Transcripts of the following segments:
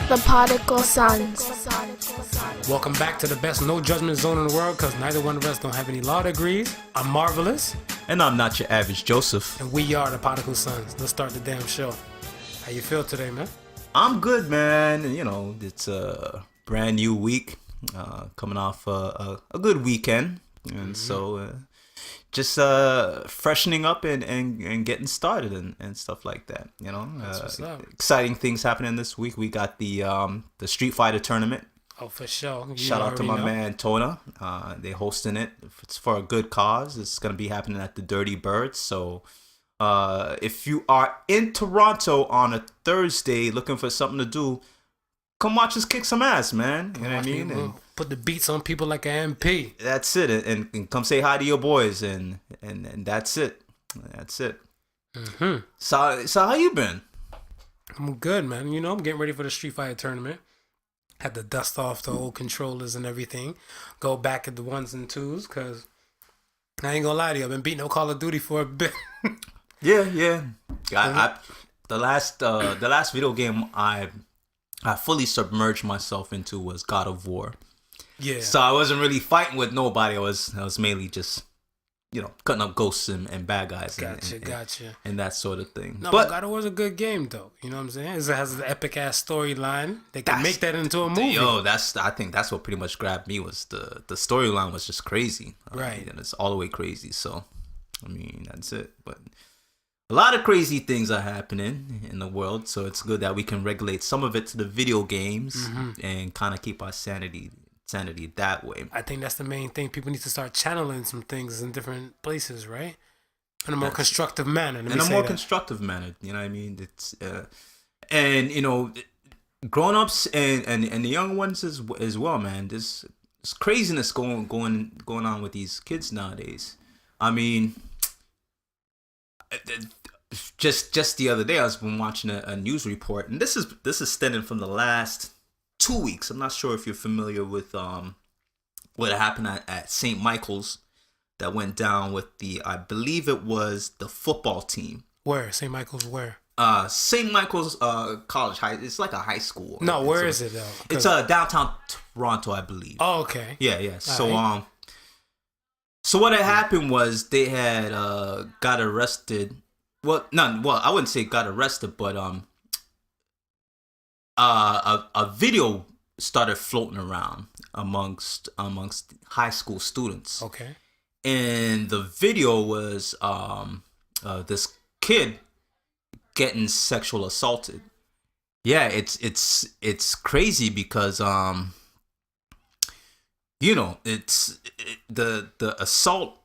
The Podical Sons. Welcome back to the best no judgment zone in the world, because neither one of us don't have any law degrees. I'm Marvelous. And I'm not your average Joseph. And we are the Podical Sons. Let's start the damn show. How you feel today, man? I'm good, man. You know, it's a brand new week, coming off a good weekend. And so just freshening up and getting started and stuff like that. You know, exciting things happening this week. We got the Street Fighter tournament. Oh, for sure. Shout out to my man Tona. They hosting it. It's for a good cause. It's gonna be happening at the Dirty Birds. So if you are in Toronto on a Thursday looking for something to do, come watch us kick some ass, man. You know what I mean? And put the beats on people like an MP. that's it. And come say hi to your boys, and that's it. That's it. Mm-hmm. So how you been? I'm good, man. You know, I'm getting ready for the Street Fighter tournament. Had to dust off the old controllers and everything. Go back at the ones and twos, because I ain't gonna lie to you, I've been beating no Call of Duty for a bit. Yeah. The last video game I fully submerged myself into was God of War. Yeah. So I wasn't really fighting with nobody. I was mainly just, you know, cutting up ghosts and bad guys. Gotcha. And that sort of thing. No, but God of War's a good game, though. You know what I'm saying? It has an epic ass storyline. They can make that into a movie. I think that's what pretty much grabbed me, was the storyline was just crazy. Right. And it's all the way crazy. So, I mean, that's it. But a lot of crazy things are happening in the world. So it's good that we can regulate some of it to the video games and kind of keep our sanity that way. I think that's the main thing. People need to start channeling some things in different places, right? In a more constructive manner. Constructive manner, you know what I mean? It's and you know, grown-ups and the young ones as well, man. There's craziness going on with these kids nowadays. I mean, just the other day I was been watching a news report, and this is stemming from the last 2 weeks. I'm not sure if you're familiar with what happened at St. Michael's that went down with I believe it was the football team. Where? St. Michael's where? St. Michael's College High. It's like a high school. No, where is it though? It's downtown Toronto, I believe. Oh, okay. Yeah. So so what had happened was they had got arrested. Well, I wouldn't say got arrested, but a video started floating around amongst high school students. Okay. And the video was this kid getting sexual assaulted. Yeah, it's crazy because you know, the assault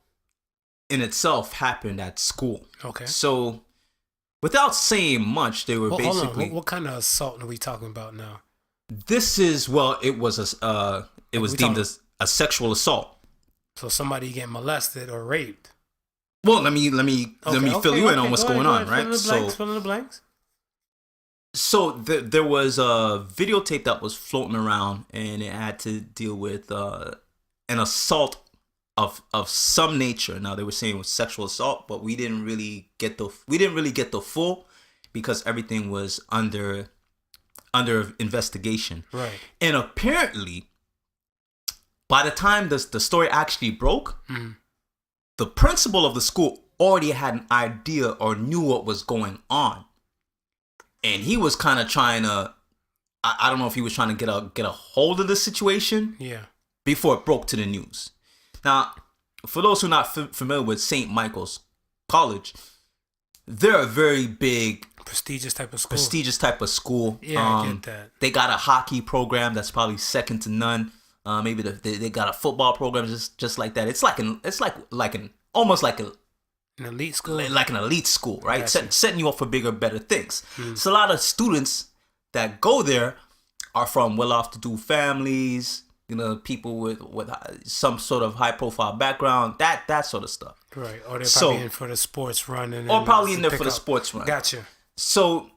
in itself happened at school. Okay. So without saying much, they were basically. Hold on. What kind of assault are we talking about now? This is it was deemed as a sexual assault. So somebody getting molested or raped. Well, let me fill you in on what's going on, right? Fill in the blanks. So there was a videotape that was floating around, and it had to deal with an assault of some nature. Now they were saying it was sexual assault, but we didn't really get the full, because everything was under investigation. Right. And apparently, by the time the story actually broke, the principal of the school already had an idea or knew what was going on. And he was kind of trying to, I don't know if he was trying to get a hold of the situation. Yeah. Before it broke to the news. Now, for those who are not familiar with St. Michael's College, they're a very big, prestigious type of school. Yeah, I get that. They got a hockey program that's probably second to none. Maybe they got a football program just like that. It's almost like an elite school. Like an elite school, right? Gotcha. Setting you up for bigger, better things. So a lot of students that go there are from well-off-to-do families. You know, people with some sort of high-profile background, that sort of stuff. Right, or they're probably in for the sports run. Or probably in there for the sports run. Gotcha. So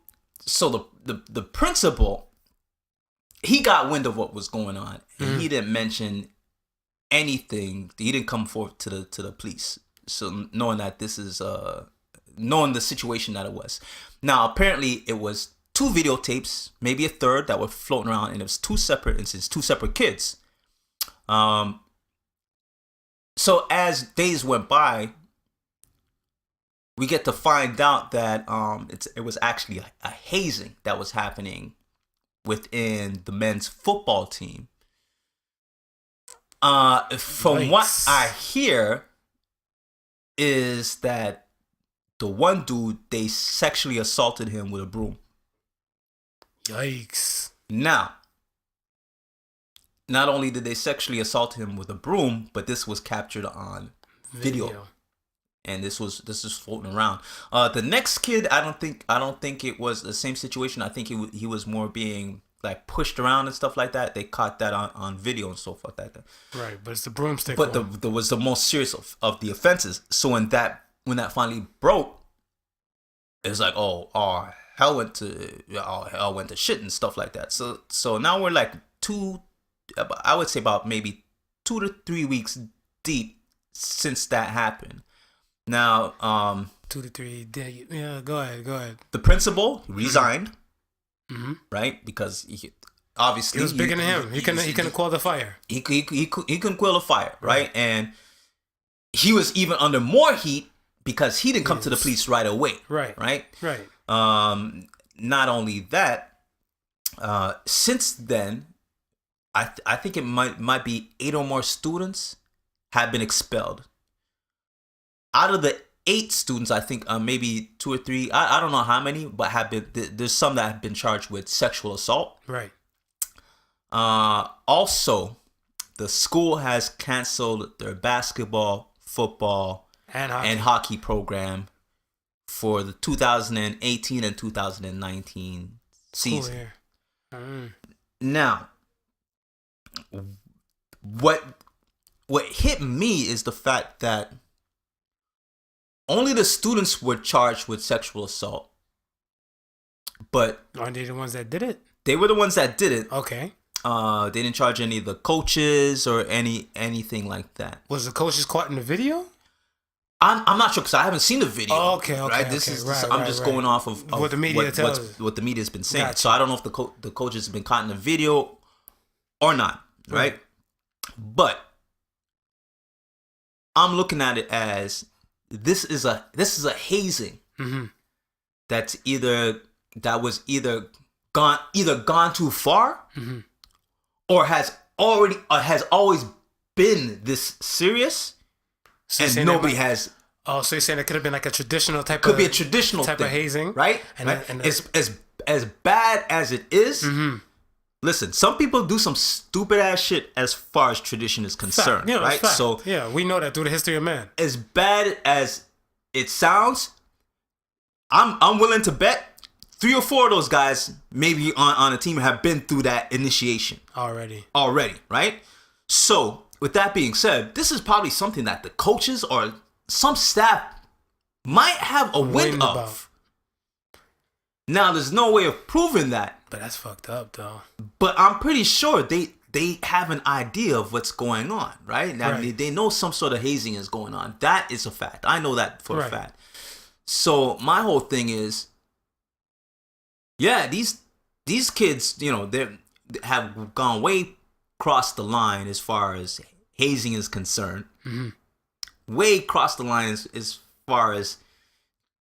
the principal, he got wind of what was going on, and he didn't mention anything. He didn't come forth to the police. So knowing that this is knowing the situation that it was. Now apparently it was 2 videotapes, maybe a third that were floating around, and it was 2 separate incidents, 2 separate kids. So as days went by, we get to find out that it was actually a hazing that was happening within the men's football team. From what I hear is that the one dude, they sexually assaulted him with a broom. Yikes. Now, not only did they sexually assault him with a broom, but this was captured on video. And this is floating around. The next kid, I don't think it was the same situation. I think he was more being like pushed around and stuff like that. They caught that on video and so forth like that. Right, but it's the broomstick. But there was the most serious of the offenses. So when that finally broke, it's like hell went to shit and stuff like that. So now we're like I would say about maybe 2 to 3 weeks deep since that happened. Now, 2 to 3 days. Yeah, go ahead. The principal resigned, right? Because he obviously was bigger than him. He couldn't quell the fire. He couldn't quell the fire, right? And he was even under more heat because he didn't come to the police right away, right. Not only that, since then, I think it might be 8 or more students have been expelled. Out of the 8 students, I think maybe 2 or 3, I don't know how many, but there's some that have been charged with sexual assault. Right. Also, the school has canceled their basketball, football, and hockey program for the 2018 and 2019 season. Now, what hit me is the fact that only the students were charged with sexual assault. But aren't they the ones that did it? They were the ones that did it. Okay. They didn't charge any of the coaches or anything like that. Was the coaches caught in the video? I'm not sure because I haven't seen the video. Oh, okay. Right. I'm just going off of what the media tells us. What the media's been saying. Gotcha. So I don't know if the coaches have been caught in the video or not. Right. But I'm looking at it as this is a hazing that was either gone too far or has always been this serious, so and nobody has. Oh, so you're saying it could have been like a traditional type of hazing, right? And as bad as it is. Listen, some people do some stupid ass shit as far as tradition is concerned, right? Fact. So yeah, we know that through the history of man. As bad as it sounds, I'm willing to bet 3 or 4 of those guys maybe on a team have been through that initiation already, right? So with that being said, this is probably something that the coaches or some staff might have a wind of. Now, there's no way of proving that. But that's fucked up, though. But I'm pretty sure they have an idea of what's going on, right? Now, they know some sort of hazing is going on. That is a fact. I know that for a fact. So my whole thing is, yeah, these kids, they have gone way across the line as far as hazing is concerned. Way across the line as far as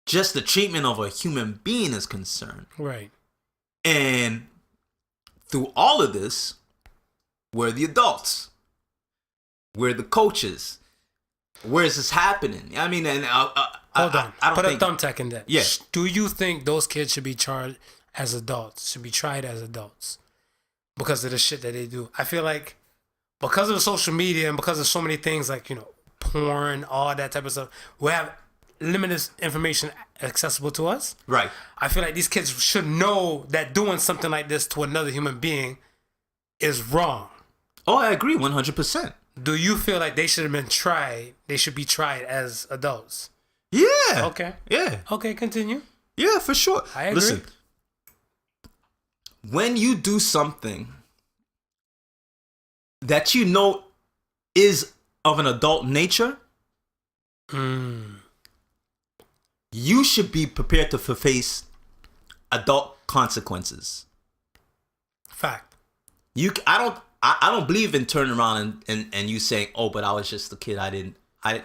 just the treatment of a human being is concerned. Right. And through all of this, we're the adults. We're the coaches. Where is this happening? I mean, and hold on. Put a thumbtack in that. Yeah. Do you think those kids should be charged as adults? Should be tried as adults because of the shit that they do? I feel like because of the social media and because of so many things like porn, all that type of stuff, we have limited information accessible to us. Right. I feel like these kids should know that doing something like this to another human being is wrong. Oh, I agree 100%. Do you feel like they should have been tried? They should be tried as adults? Yeah. Okay. Yeah. Okay, continue. Yeah, for sure. I agree. Listen, when you do something that you know is of an adult nature, you should be prepared to face adult consequences. Fact. I don't believe in turning around and you saying, oh, but I was just a kid.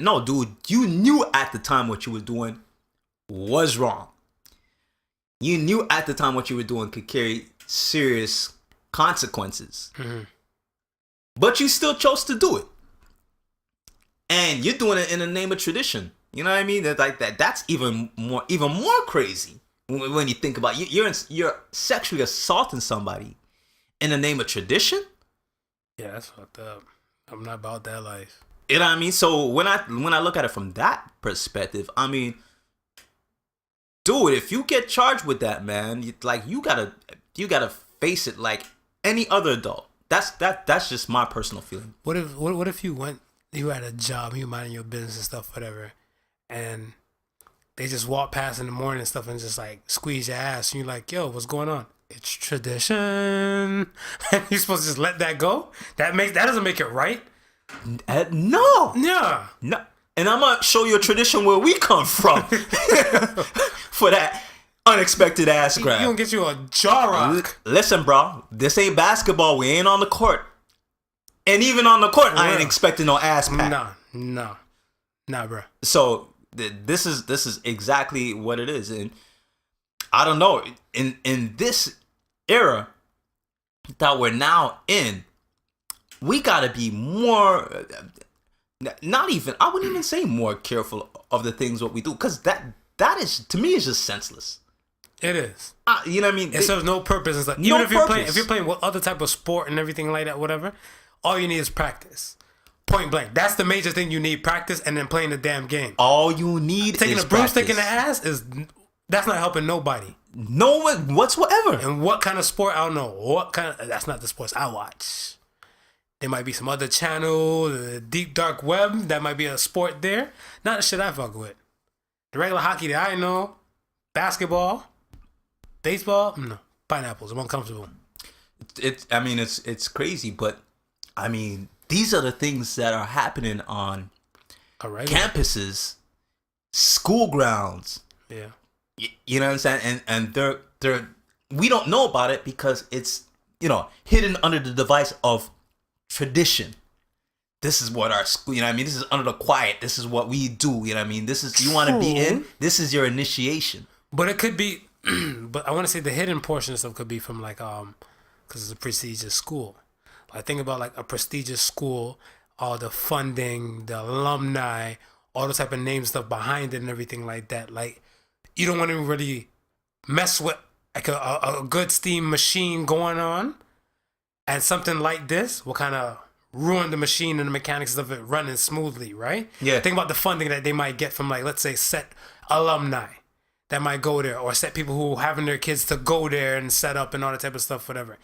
No, dude, you knew at the time what you were doing was wrong. You knew at the time what you were doing could carry serious consequences. Mm-hmm. But you still chose to do it. And you're doing it in the name of tradition. You know what I mean? That's even more crazy when you think about it. You're sexually assaulting somebody in the name of tradition. Yeah, that's fucked up. I'm not about that life. You know what I mean? So when I look at it from that perspective, I mean, dude, if you get charged with that, man, you gotta face it like any other adult. That's just my personal feeling. What if you had a job, you minding your business and stuff, whatever, and they just walk past in the morning and stuff and just like squeeze your ass, and you're like, yo, what's going on? It's tradition. And you're supposed to just let that go? That doesn't make it right. No. Yeah. No. And I'm gonna show you a tradition where we come from for that unexpected ass grab. You gonna get you a jaw rock. Listen, bro, this ain't basketball. We ain't on the court. And even on the court, I ain't expecting no ass pack. Nah, bro. So this is exactly what it is, and I don't know. In this era that we're now in, we gotta be more. I wouldn't even say more careful of the things what we do, because that is, to me, is just senseless. It is. You know what I mean? It serves no purpose. It's like, even if you're playing what other type of sport and everything like that, whatever, all you need is practice. Point blank. That's the major thing you need: practice, and then playing the damn game. All you need taking is a broomstick practice. in the ass that's not helping nobody. No one whatsoever. And what kind of sport? I don't know. That's not the sports I watch. There might be some other channel, the deep dark web. That might be a sport there. Not the shit I fuck with. The regular hockey that I know, basketball, baseball, no. Pineapples. I'm uncomfortable. It's crazy, but I mean, these are the things that are happening on campuses, school grounds. Yeah. You know what I'm saying? And they're we don't know about it because it's, hidden under the device of tradition. This is what our school, you know what I mean? This is under the quiet. This is what we do, you know what I mean? This is, you want to be in, this is your initiation. But it could be, but I want to say the hidden portion of stuff could be from like, because it's a prestigious school. Like, think about like a prestigious school, all the funding, the alumni, all the type of name stuff behind it and everything like that. Like, you don't want to really mess with like a good steam machine going on, and something like this will kind of ruin the machine and the mechanics of it running smoothly, right? Yeah. Think about the funding that they might get from, like, let's say, set alumni that might go there, or set people who are having their kids to go there and set up and all that type of stuff, whatever.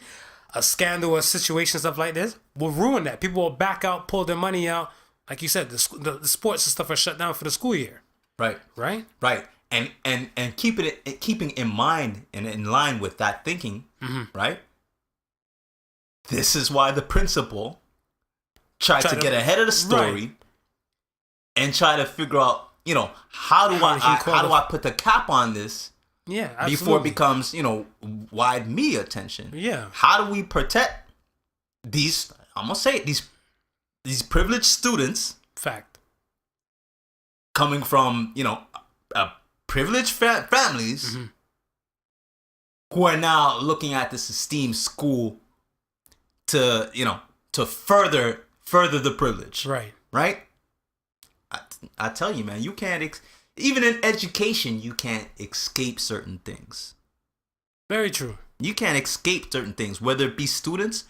A scandal, a situation, stuff like this will ruin that. People will back out, pull their money out. Like you said, the sports and stuff are shut down for the school year. Right. Right? Right. And keeping in mind and in line with that thinking, right? This is why the principal tried to get ahead of the story and try to figure out, how do I put the cap on this? Yeah, absolutely. Before it becomes, wide media attention. Yeah. How do we protect these? I'm gonna say it, these privileged students. Fact. Coming from privileged families who are now looking at this esteemed school to further the privilege. Right. I tell you, man, you can't even in education, you can't escape certain things. Very true. You can't escape certain things, whether it be students,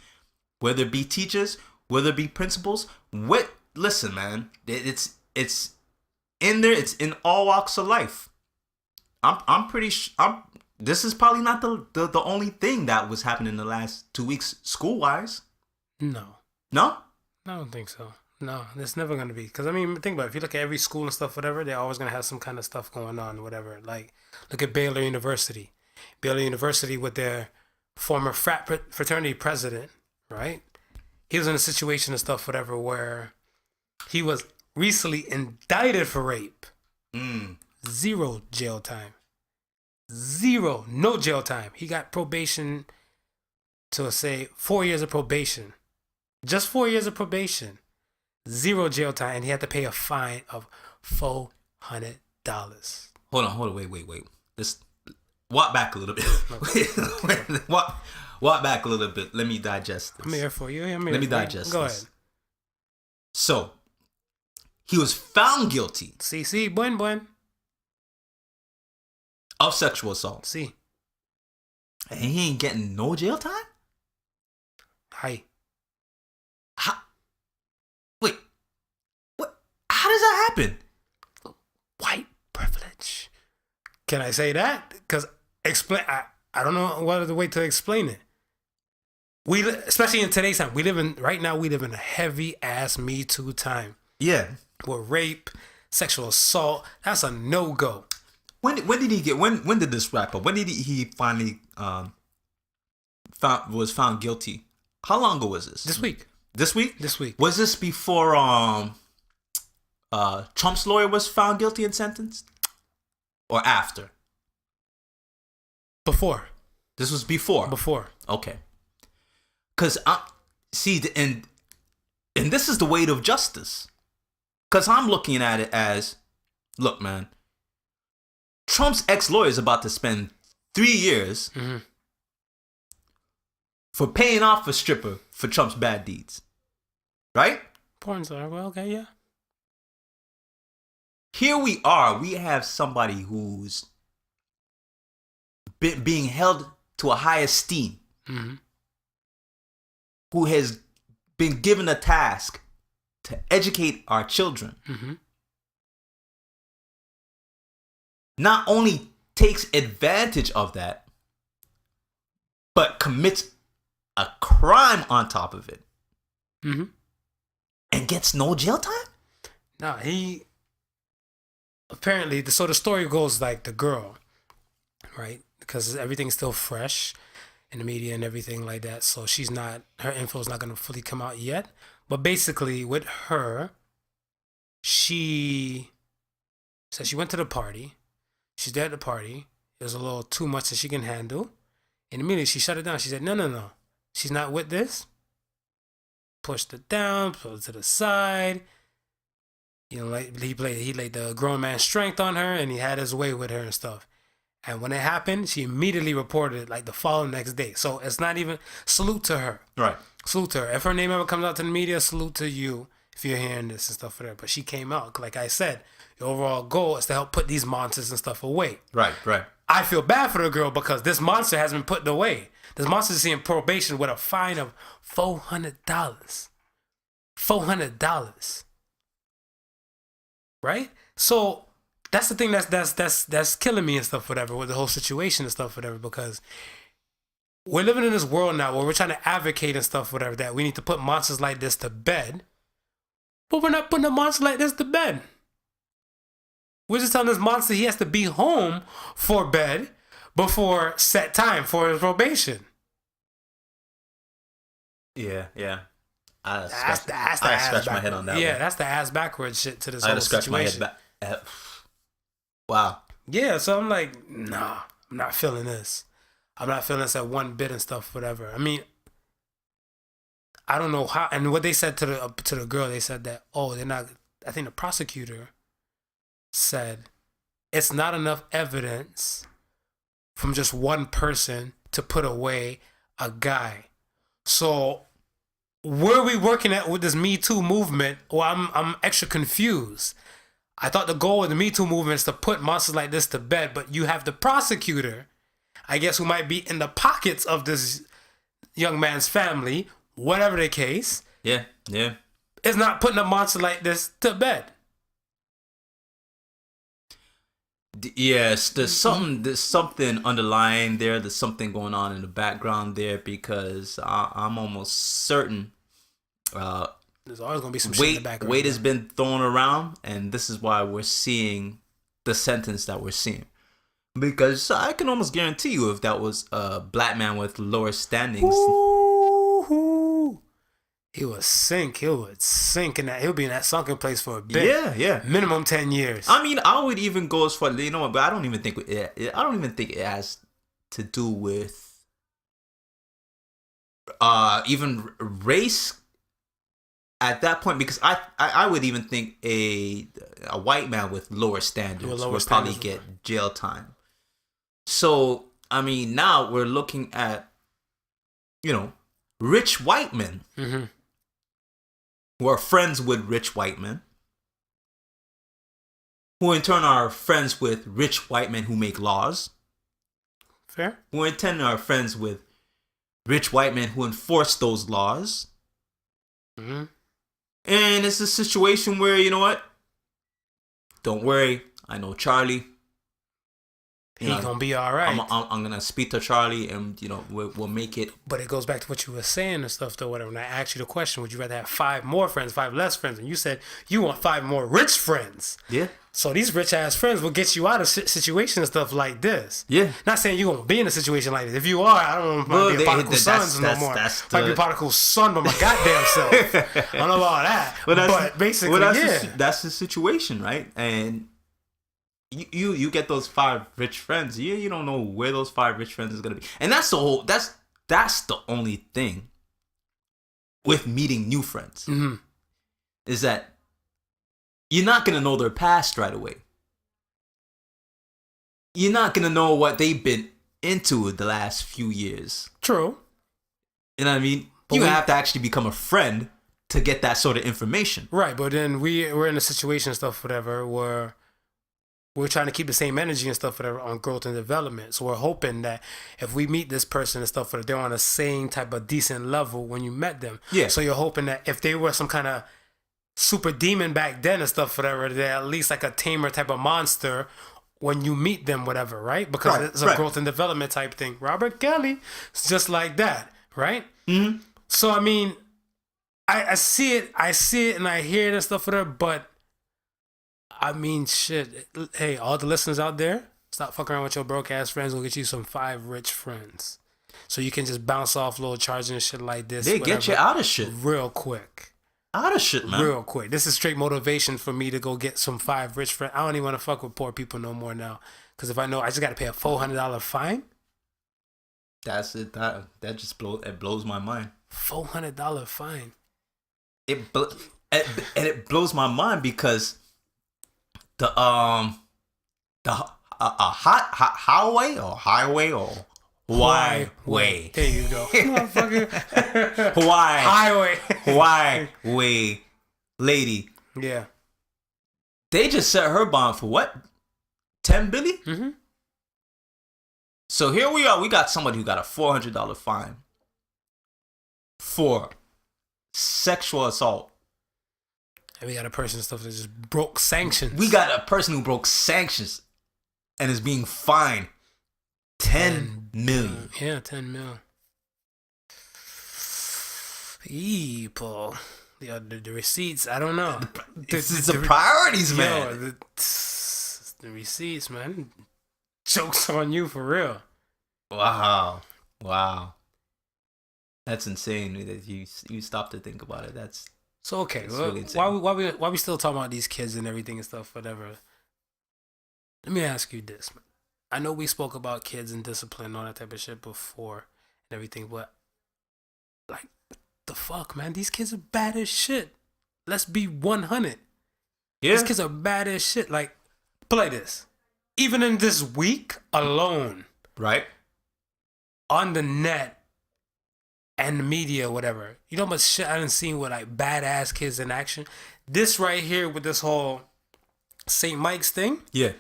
whether it be teachers, whether it be principals. Listen, man, it's in there. It's in all walks of life. I'm pretty sure. This is probably not the only thing that was happening in the last 2 weeks school wise. No. No? I don't think so. No, it's never going to be. Because, think about it. If you look at every school and stuff, whatever, they're always going to have some kind of stuff going on, whatever. Like, look at Baylor University. Baylor University with their former fraternity president, right? He was in a situation and stuff, whatever, where he was recently indicted for rape. 0 jail time. Zero. No jail time. He got probation to say 4 years of probation. Just 4 years of probation. Zero jail time. And he had to pay a fine of $400. Hold on, wait. Let's walk back a little bit. walk back a little bit. Let me digest this. I'm here for you. Let me digest Go this. ahead. So, he was found guilty Sí, buen. of sexual assault. Sí. And he ain't getting no jail time? Hi. How? Wait. What? How does that happen? White privilege. Can I say that? Because I don't know what other way to explain it. Especially in today's time, we live in a heavy ass Me Too time. Yeah. With rape, sexual assault, that's a no-go. When did he get? When did this wrap up? When did he finally was found guilty? How long ago was this? This week. This week? This week. Was this before Trump's lawyer was found guilty and sentenced, or after? Before. This was before. Before. Okay. Cause and this is the weight of justice. Cause I'm looking at it as, look, man. Trump's ex-lawyer is about to spend 3 years for paying off a stripper for Trump's bad deeds. Right? Porn star. Well, okay, yeah. Here we are. We have somebody who's being held to a high esteem, who has been given a task to educate our children. Not only takes advantage of that, but commits a crime on top of it. And gets no jail time? Nah, he apparently, so the story goes like the girl, right? Because everything's still fresh in the media and everything like that. So her info is not going to fully come out yet. But basically with her, she said she went to the party. She's there at the party. It was a little too much that she can handle. And immediately she shut it down. She said, no. She's not with this. Pushed it down, put it to the side. You know, like he laid the grown man strength on her and he had his way with her and stuff. And when it happened, she immediately reported it like the following next day. So it's not even, salute to her. Right. Salute to her. If her name ever comes out to the media, salute to you if you're hearing this and stuff for that. But she came out. Like I said, the overall goal is to help put these monsters and stuff away. Right. I feel bad for the girl because this monster has been put away. This monster is seeing probation with a fine of $400. $400. Right? So that's the thing that's killing me and stuff, whatever, with the whole situation and stuff, whatever, because we're living in this world now where we're trying to advocate and stuff, whatever, that we need to put monsters like this to bed, but we're not putting a monster like this to bed. We're just telling this monster he has to be home for bed before set time for his probation. Yeah. I That's scratched my head on that. Yeah, one. that's the ass backwards shit to this I whole had to scratch situation. my head back. Wow. Yeah, so I'm like, nah, I'm not feeling this. I'm not feeling this at one bit and stuff, whatever. I mean, I don't know how. And what they said to the girl, they said that, they're not. I think the prosecutor said it's not enough evidence from just one person to put away a guy. So where are we working at with this Me Too movement? Well, I'm extra confused. I thought the goal of the Me Too movement is to put monsters like this to bed, but you have the prosecutor, I guess, who might be in the pockets of this young man's family, whatever the case. Yeah. Is not putting a monster like this to bed. Yes, there's something underlying there. There's something going on in the background there, because I'm almost certain there's always gonna be some shit in the background. Weight has been thrown around, and this is why we're seeing the sentence that we're seeing. Because I can almost guarantee you, if that was a black man with lower standings, ooh, He would sink. He would sink in that. He'll be in that sunken place for a bit. Yeah. Minimum 10 years. I mean, I would even go as far, but I don't even think it has to do with even race at that point, because I would even think a white man with lower standards would probably get jail time. So I mean, now we're looking at rich white men who are friends with rich white men, who in turn are friends with rich white men who make laws. Fair. Who in turn are friends with rich white men who enforce those laws. And it's a situation where, you know what? Don't worry. I know Charlie. He's going to be all right. I'm going to speak to Charlie and, we'll make it. But it goes back to what you were saying and stuff, though, whatever. When I asked you the question, would you rather have 5 more friends, 5 less friends? And you said you want 5 more rich friends. Yeah. So these rich-ass friends will get you out of situations and stuff like this. Yeah. Not saying you're going to be in a situation like this. If you are, I don't know if might be a prodigal son no more. Might be a prodigal son by my goddamn self. I don't know about that. But basically, that's the situation, right? And you get those 5 rich friends. You don't know where those 5 rich friends is going to be. And that's the only thing with meeting new friends. Is that you're not going to know their past right away. You're not going to know what they've been into the last few years. True. You know what I mean? But you have to actually become a friend to get that sort of information. Right, but then we're in a situation and stuff, whatever, where we're trying to keep the same energy and stuff, whatever, on growth and development. So we're hoping that if we meet this person and stuff, whatever, they're on the same type of decent level when you met them. Yeah. So you're hoping that if they were some kind of super demon back then and stuff, whatever, they're at least like a tamer type of monster when you meet them, whatever, right? Because it's a growth and development type thing. Robert Kelly, it's just like that, right? So I mean, I see it and I hear it and stuff, whatever, but I mean, shit. Hey, all the listeners out there, stop fucking around with your broke ass friends. We'll get you some 5 rich friends, so you can just bounce off little charges and shit like this. They get you out of shit real quick. Out of shit, man. Real quick. This is straight motivation for me to go get some 5 rich friends. I don't even want to fuck with poor people no more now, because if I know I just got to pay a $400 fine. That's it. That just blows my mind. $400 fine. And it blows my mind because the highway or Hawaii. There you go. Hawaii lady. Yeah. They just set her bond for what? 10 billion? So here we are. We got somebody who got a $400 fine for sexual assault. And we got a person and stuff that just broke sanctions. We got a person who broke sanctions and is being fined 10 million. Yeah, 10 mil. People. The receipts, I don't know. It's the priorities, man. Yo, the receipts, man. Joke's on you for real. Wow. That's insane that you stop to think about it. That's so okay. Well, really insane. Why we still talking about these kids and everything and stuff, whatever? Let me ask you this, man. I know we spoke about kids and discipline and all that type of shit before and everything, but like, the fuck, man? These kids are bad as shit. Let's be 100. Yeah. These kids are bad as shit. Like, play this. Even in this week alone, right, on the net and the media, whatever, you know how much shit I done seen with like badass kids in action. This right here with this whole St. Mike's thing, yeah,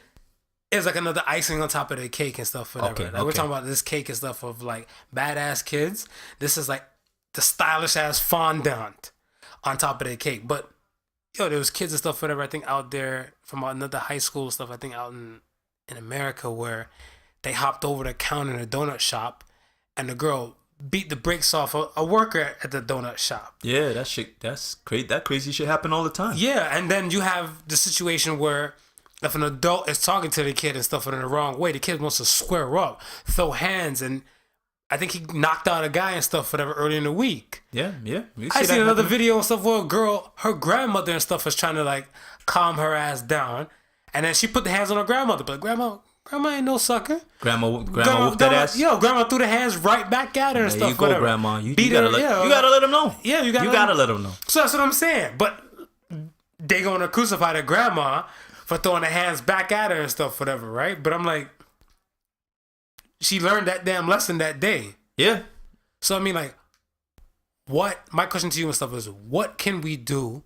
is like another icing on top of the cake and stuff, whatever. We're talking about this cake and stuff of like badass kids. This is like the stylish ass fondant on top of the cake. But yo, there was kids and stuff, whatever, I think out there from another high school stuff, I think out in America, where they hopped over the counter in a donut shop and the girl beat the brakes off a worker at the donut shop. Yeah, that's crazy. That crazy shit happen all the time. Yeah, and then you have the situation where if an adult is talking to the kid and stuff in the wrong way, the kid wants to square up, throw hands, and I think he knocked out a guy and stuff, whatever, early in the week. Yeah. I seen another video and stuff where a girl, her grandmother and stuff was trying to like calm her ass down, and then she put the hands on her grandmother. But grandma ain't no sucker. Grandma whooped that ass. Yo, grandma threw the hands right back at her and There stuff. you go, whatever. grandma. You Beat gotta her, you gotta let them know. Yeah, you gotta let them know. So that's what I'm saying. But they gonna crucify the grandma for throwing the hands back at her and stuff, whatever, right? But I'm like, she learned that damn lesson that day. Yeah. So I mean, like, what? My question to you and stuff is, what can we do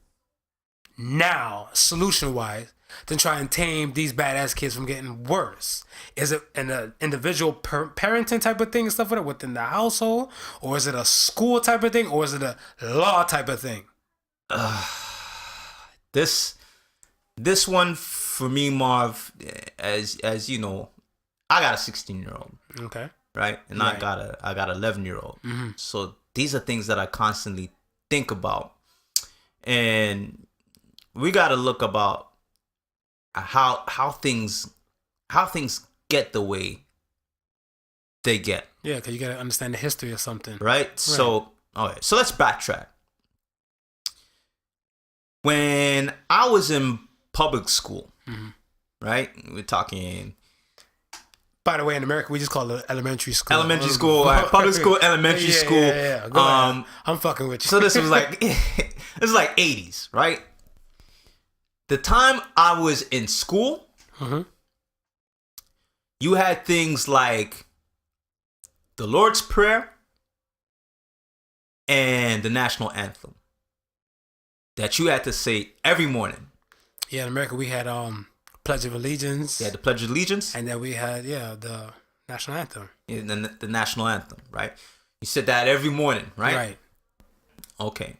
now, solution-wise, to try and tame these badass kids from getting worse? Is it an individual parenting type of thing and stuff like that within the household, or is it a school type of thing, or is it a law type of thing? This one for me, Marv, as you know, I got a 16-year-old. Okay. Right? And Right. I got an 11-year-old. Mm-hmm. So these are things that I constantly think about. And we got to look about how things get the way they get. Yeah, because you got to understand the history of something. Right? So, okay. So let's backtrack. When I was in public school, right? We're talking... By the way, in America, we just call it elementary school. Elementary school, public school, elementary school. Yeah. Go ahead. I'm fucking with you. So this was like, this is like 80s, right? The time I was in school, you had things like the Lord's Prayer and the national anthem that you had to say every morning. Yeah, in America, we had Pledge of Allegiance. Yeah, the Pledge of Allegiance. And then we had, the national anthem. Yeah, the national anthem, right? You said that every morning, right? Right. Okay.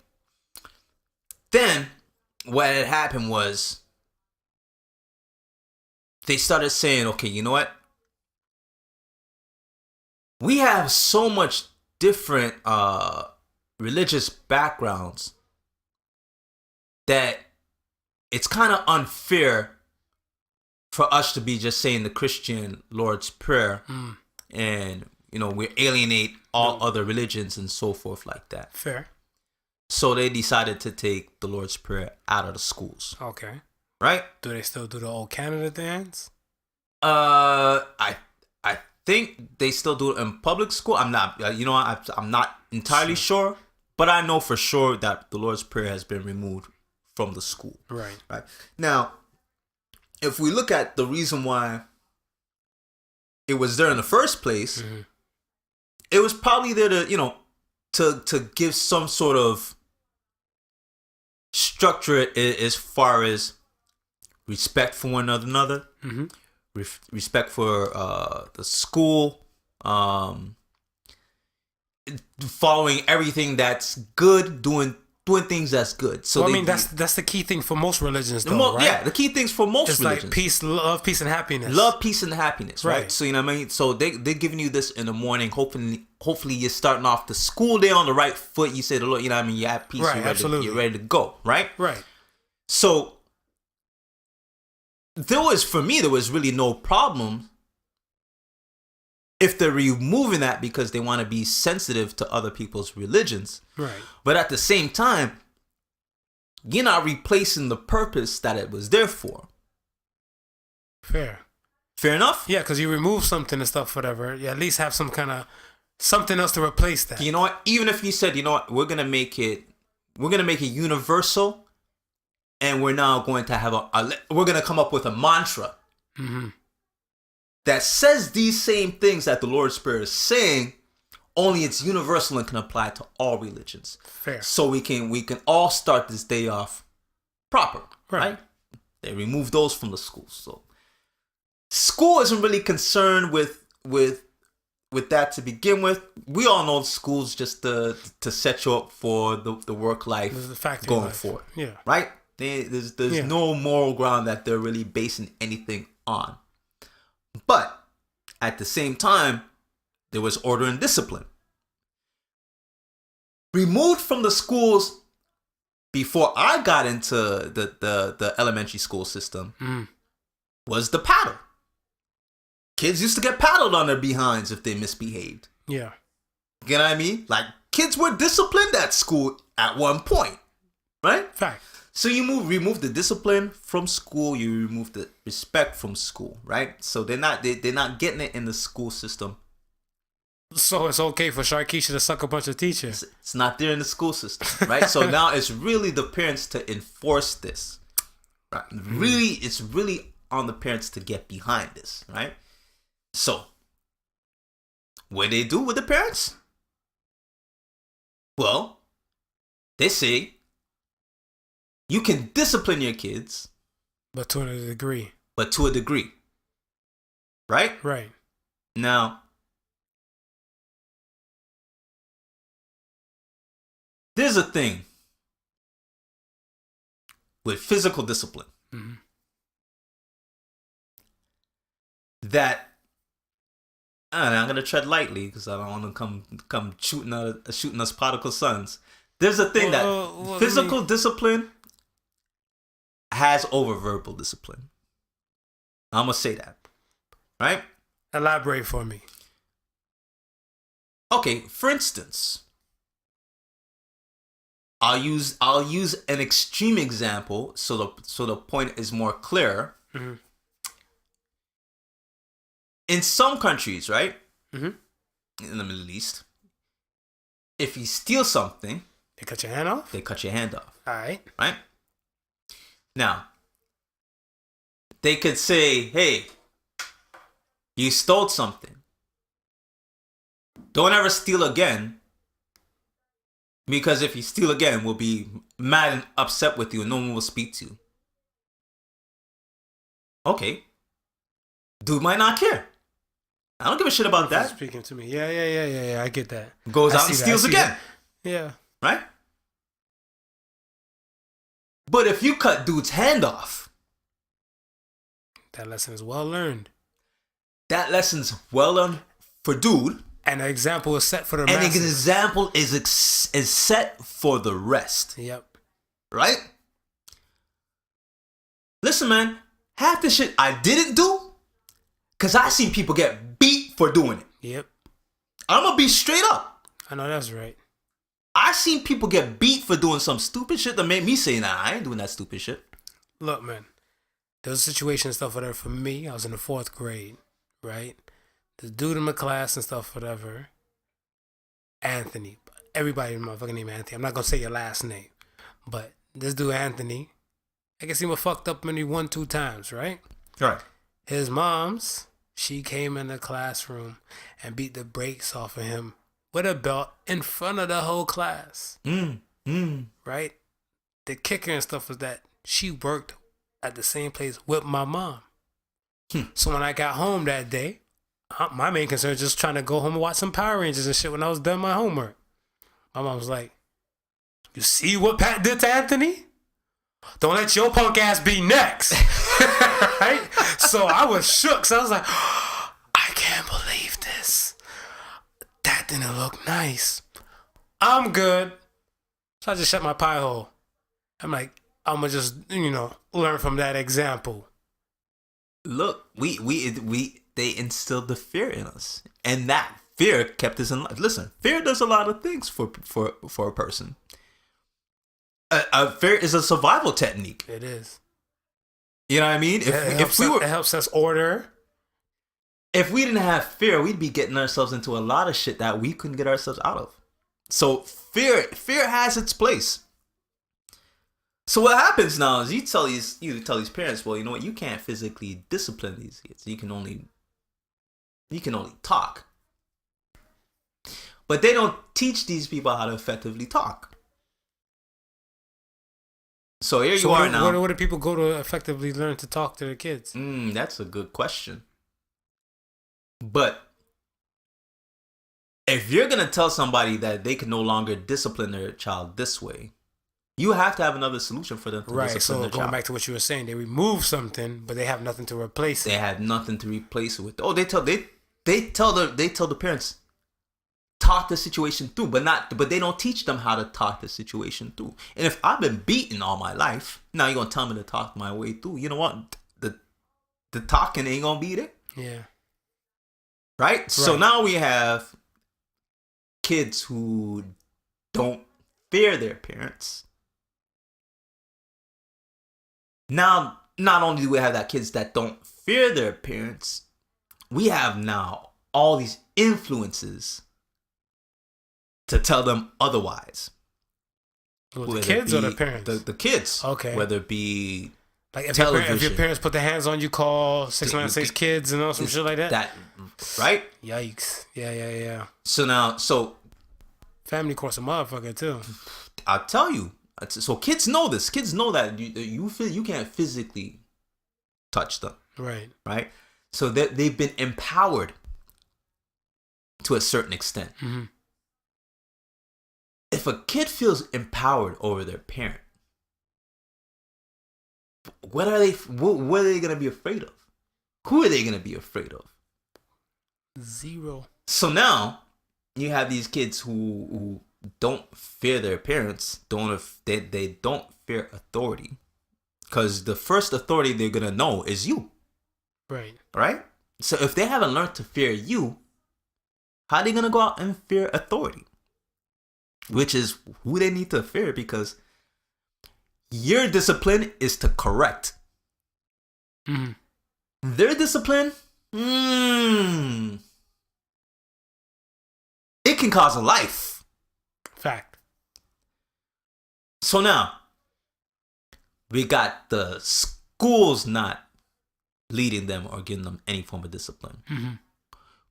Then what had happened was they started saying, okay, you know what? We have so much different religious backgrounds that it's kind of unfair for us to be just saying the Christian Lord's Prayer and, we alienate all other religions and so forth like that. Fair. So they decided to take the Lord's Prayer out of the schools. Okay. Right? Do they still do the old Canada dance? I think they still do it in public school. I'm not, I'm not entirely sure, but I know for sure that the Lord's Prayer has been removed from the school. Right. Right. Now, if we look at the reason why it was there in the first place, it was probably there to, to give some sort of structure as far as respect for one another, respect for the school, following everything that's good, doing things that's good. So well, that's the key thing for most religions, though, right? Yeah, the key things for most religions. Like peace, love, peace, and happiness. Love, peace, and happiness, right? Right. So you know what I mean. So they're giving you this in the morning. Hopefully you're starting off the school day on the right foot. You say the Lord, you know what I mean. You have peace. Right, absolutely. You're ready to go, right? Right. So there was really no problem if they're removing that because they want to be sensitive to other people's religions. Right. But at the same time, you're not replacing the purpose that it was there for. Fair enough? Yeah, because you remove something and stuff, whatever. You at least have some kind of something else to replace that. You know what? Even if you said, you know what, we're gonna make it universal, and we're now going to have we're gonna come up with a mantra that says these same things that the Lord's Prayer is saying, only it's universal and can apply to all religions. Fair. So we can all start this day off proper, right? They remove those from the schools. So school isn't really concerned with that to begin with. We all know school's just to set you up for the work life going forward. Yeah. Right? There's no moral ground that they're really basing anything on. But at the same time, there was order and discipline. Removed from the schools before I got into the elementary school system was the paddle. Kids used to get paddled on their behinds if they misbehaved. Yeah. You know what I mean? Like, kids were disciplined at school at one point, right? Fact. So you remove the discipline from school, you remove the respect from school, right? So they're not getting it in the school system. So it's okay for Sharkeisha to suck a bunch of teachers. It's not there in the school system, right? So now it's really the parents to enforce this, right? Really, it's really on the parents to get behind this, right? So what they do with the parents? Well, they say you can discipline your kids, but to a degree. Right? Right. Now, there's a thing with physical discipline that, and I'm gonna tread lightly because I don't want to come shooting us Podical sons. There's a thing that physical discipline has over verbal discipline. I'm gonna say that, right? Elaborate for me. Okay, for instance, I'll use an extreme example so the point is more clear. Mm-hmm. In some countries, right? Mm-hmm. In the Middle East, if you steal something, they cut your hand off. All right. Right? Now, they could say, "Hey, you stole something. Don't ever steal again. Because if you steal again, we'll be mad and upset with you and no one will speak to you." Okay. Dude might not care. I don't give a shit about that. Speaking to me. Yeah. I get that. Goes out and steals again. That. Yeah. Right? But if you cut dude's hand off, that lesson is well learned. That lesson's well learned for dude. And an example is set for the masses. And an example is set for the rest. Yep. Right? Listen, man. Half the shit I didn't do, because I seen people get beat for doing it. Yep. I'm going to be straight up. I know that's right. I seen people get beat for doing some stupid shit that made me say, nah, I ain't doing that stupid shit. Look, man. There was a situation and stuff, whatever, for me. I was in the 4th grade, right? The dude in my class and stuff, whatever. Anthony. Everybody in my fucking name Anthony. I'm not going to say your last name. But this dude, Anthony, I guess he was fucked up maybe 1-2 times, right? Right. His mom's, she came in the classroom and beat the brakes off of him with a belt in front of the whole class. Right? The kicker and stuff was that she worked at the same place with my mom. So when I got home that day, my main concern was just trying to go home and watch some Power Rangers and shit when I was done my homework. My mom was like, "You see what Pat did to Anthony? Don't let your punk ass be next." Right? So I was shook. So I was like, I can't believe this. That didn't look nice. I'm good. So I just shut my pie hole. I'm like, I'm going to just, learn from that example. Look, they instilled the fear in us. And that fear kept us in life. Listen, fear does a lot of things for a person. Fear is a survival technique. It is. You know what I mean? It helps us order. If we didn't have fear, we'd be getting ourselves into a lot of shit that we couldn't get ourselves out of. So fear has its place. So what happens now is you tell these parents, well, you know what, you can't physically discipline these kids. You can only talk. But they don't teach these people how to effectively talk. So here you are now. Where do people go to effectively learn to talk to their kids? That's a good question. But if you're going to tell somebody that they can no longer discipline their child this way, you have to have another solution for them to discipline their child. Right, so going back to what you were saying, they remove something, but they have nothing to replace it. They have nothing to replace it with. Oh, they tell the parents, talk the situation through, but they don't teach them how to talk the situation through. And if I've been beaten all my life, now you're gonna tell me to talk my way through. You know what? The talking ain't gonna be there. Yeah. Right? So now we have kids who don't fear their parents. Now, not only do we have that kids that don't fear their parents, we have now all these influences to tell them otherwise. Well, the kids or the parents? The kids. Okay. Whether it be like if television. If your parents put their hands on you, call 696 kids and all some shit like that. That right? Yikes! Yeah. So family course a motherfucker too. I'll tell you. So kids know this. Kids know that you can't physically touch them. Right. So they've been empowered to a certain extent. Mm-hmm. If a kid feels empowered over their parent, what are they going to be afraid of? Who are they going to be afraid of? Zero. So now you have these kids who don't fear their parents. They don't fear authority, because the first authority they're going to know is you. Right? So if they haven't learned to fear you, how are they going to go out and fear authority? Which is who they need to fear, because your discipline is to correct. Mm-hmm. Their discipline, it can cause a life. Fact. So now, we got the schools not leading them or giving them any form of discipline. Mm-hmm.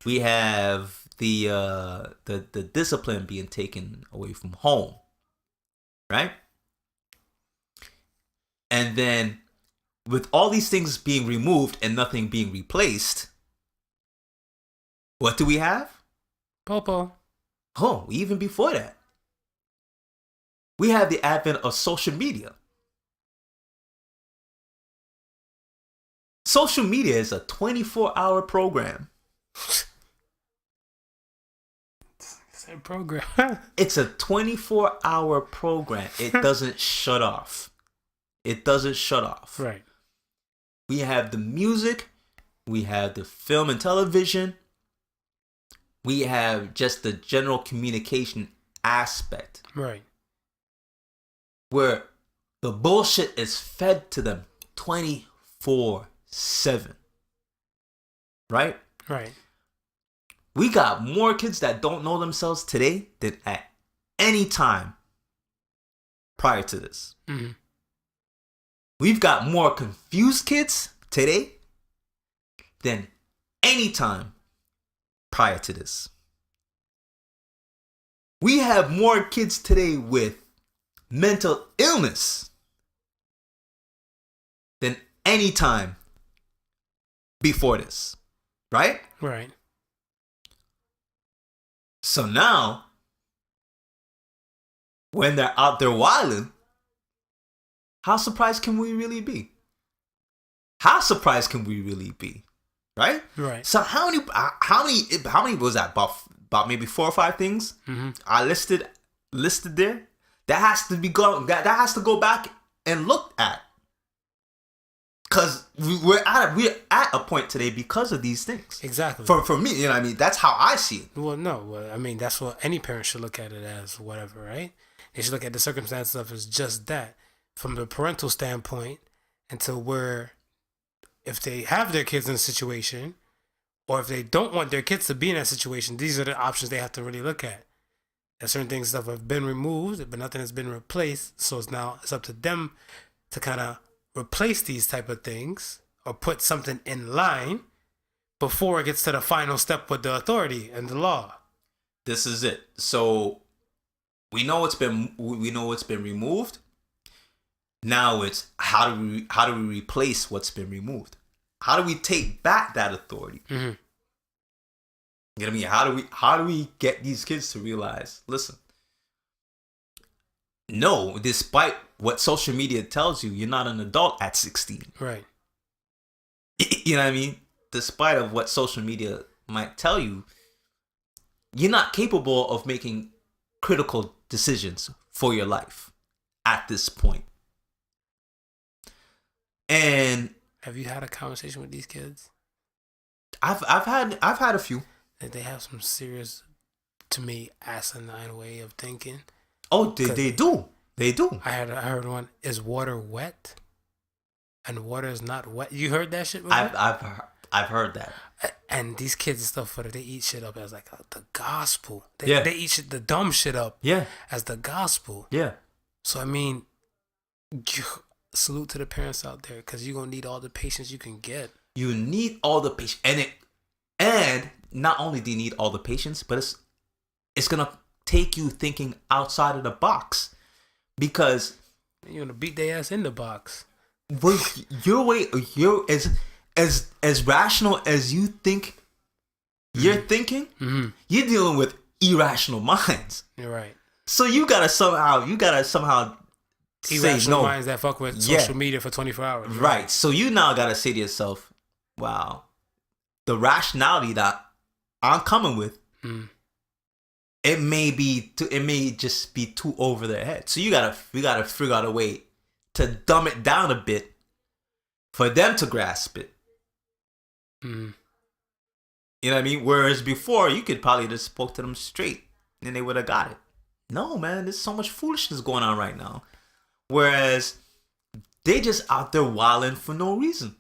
We have the discipline being taken away from home, right? And then with all these things being removed and nothing being replaced, what do we have? Popo. Oh, even before that, we have the advent of social media. Social media is a 24-hour program. Program. It's a 24-hour program. It doesn't shut off. It doesn't shut off. Right. We have the music. We have the film and television. We have just the general communication aspect. Right. Where the bullshit is fed to them 24/7. Right? Right. We got more kids that don't know themselves today than at any time prior to this. Mm-hmm. We've got more confused kids today than any time prior to this. We have more kids today with mental illness than any time before this. Right? Right. So now, when they're out there wilding, how surprised can we really be? How surprised can we really be? Right? Right. So how many was that? About maybe 4 or 5 things I listed there. That has to be that has to go back and look at. Because we're at a point today because of these things. Exactly. For me, you know what I mean? That's how I see it. Well, no. Well, I mean, that's what any parent should look at it as, whatever, right? They should look at the circumstances of as just that. From the parental standpoint, until where if they have their kids in a situation, or if they don't want their kids to be in that situation, these are the options they have to really look at. That certain things stuff have been removed, but nothing has been replaced. So it's up to them to kind of replace these type of things or put something in line before it gets to the final step with the authority and the law. This is it. So we know it's been removed. Now it's how do we replace what's been removed? How do we take back that authority? Mm-hmm. You know what I mean? How do we get these kids to realize, listen, no, despite what social media tells you, you're not an adult at 16. Right. You know what I mean? Despite of what social media might tell you, you're not capable of making critical decisions for your life at this point. And have you had a conversation with these kids? I've had a few. That they have some serious to me, asinine way of thinking. Oh, they do. They do. I heard one. Is water wet? And water is not wet. You heard that shit before? I've heard that. And these kids and stuff, they eat shit up as like the gospel. Yeah. They eat shit, the dumb shit up. Yeah. As the gospel. Yeah. So I mean, salute to the parents out there, because you're gonna need all the patience you can get. You need all the patience, and not only do you need all the patience, but it's gonna take you thinking outside of the box, because you're gonna beat their ass in the box. You're as rational as you think you're thinking. Mm-hmm. You're dealing with irrational minds. You're right. So you gotta somehow irrational say no. Minds that fuck with social media for 24 hours. Right. So you now gotta say to yourself, wow, the rationality that I'm coming with, it may just be too over their head. So we gotta figure out a way to dumb it down a bit for them to grasp it. You know what I mean? Whereas before, you could probably just spoke to them straight and they would have got it. No, man, there's so much foolishness going on right now. Whereas they just out there wilding for no reason.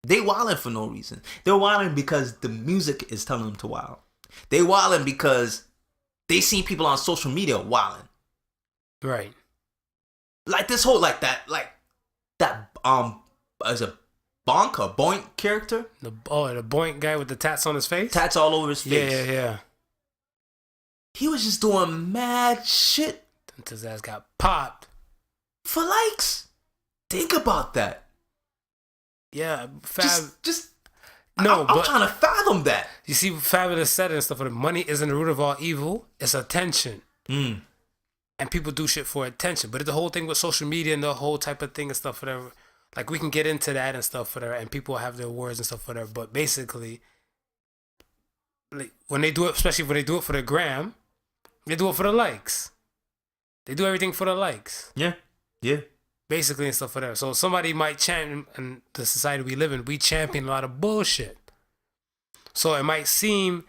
They wilding for no reason. They're wilding because the music is telling them to wild. They wilding because they seen people on social media wilding. Right. Like this whole that as a Boink character. The Boink guy with the tats on his face. Tats all over his face. Yeah. He was just doing mad shit. Until his ass got popped. For likes. Think about that. Yeah, I'm trying to fathom that. You see, Fabulous said and stuff. Money isn't the root of all evil. It's attention. And people do shit for attention. But the whole thing with social media and the whole type of thing and stuff, whatever. Like, we can get into that and stuff, whatever. And people have their words and stuff, whatever. But basically, like, when they do it, especially when they do it for the gram, they do it for the likes. They do everything for the likes. Yeah. Basically and stuff, whatever. So somebody might champion, in the society we live in, we champion a lot of bullshit. So it might seem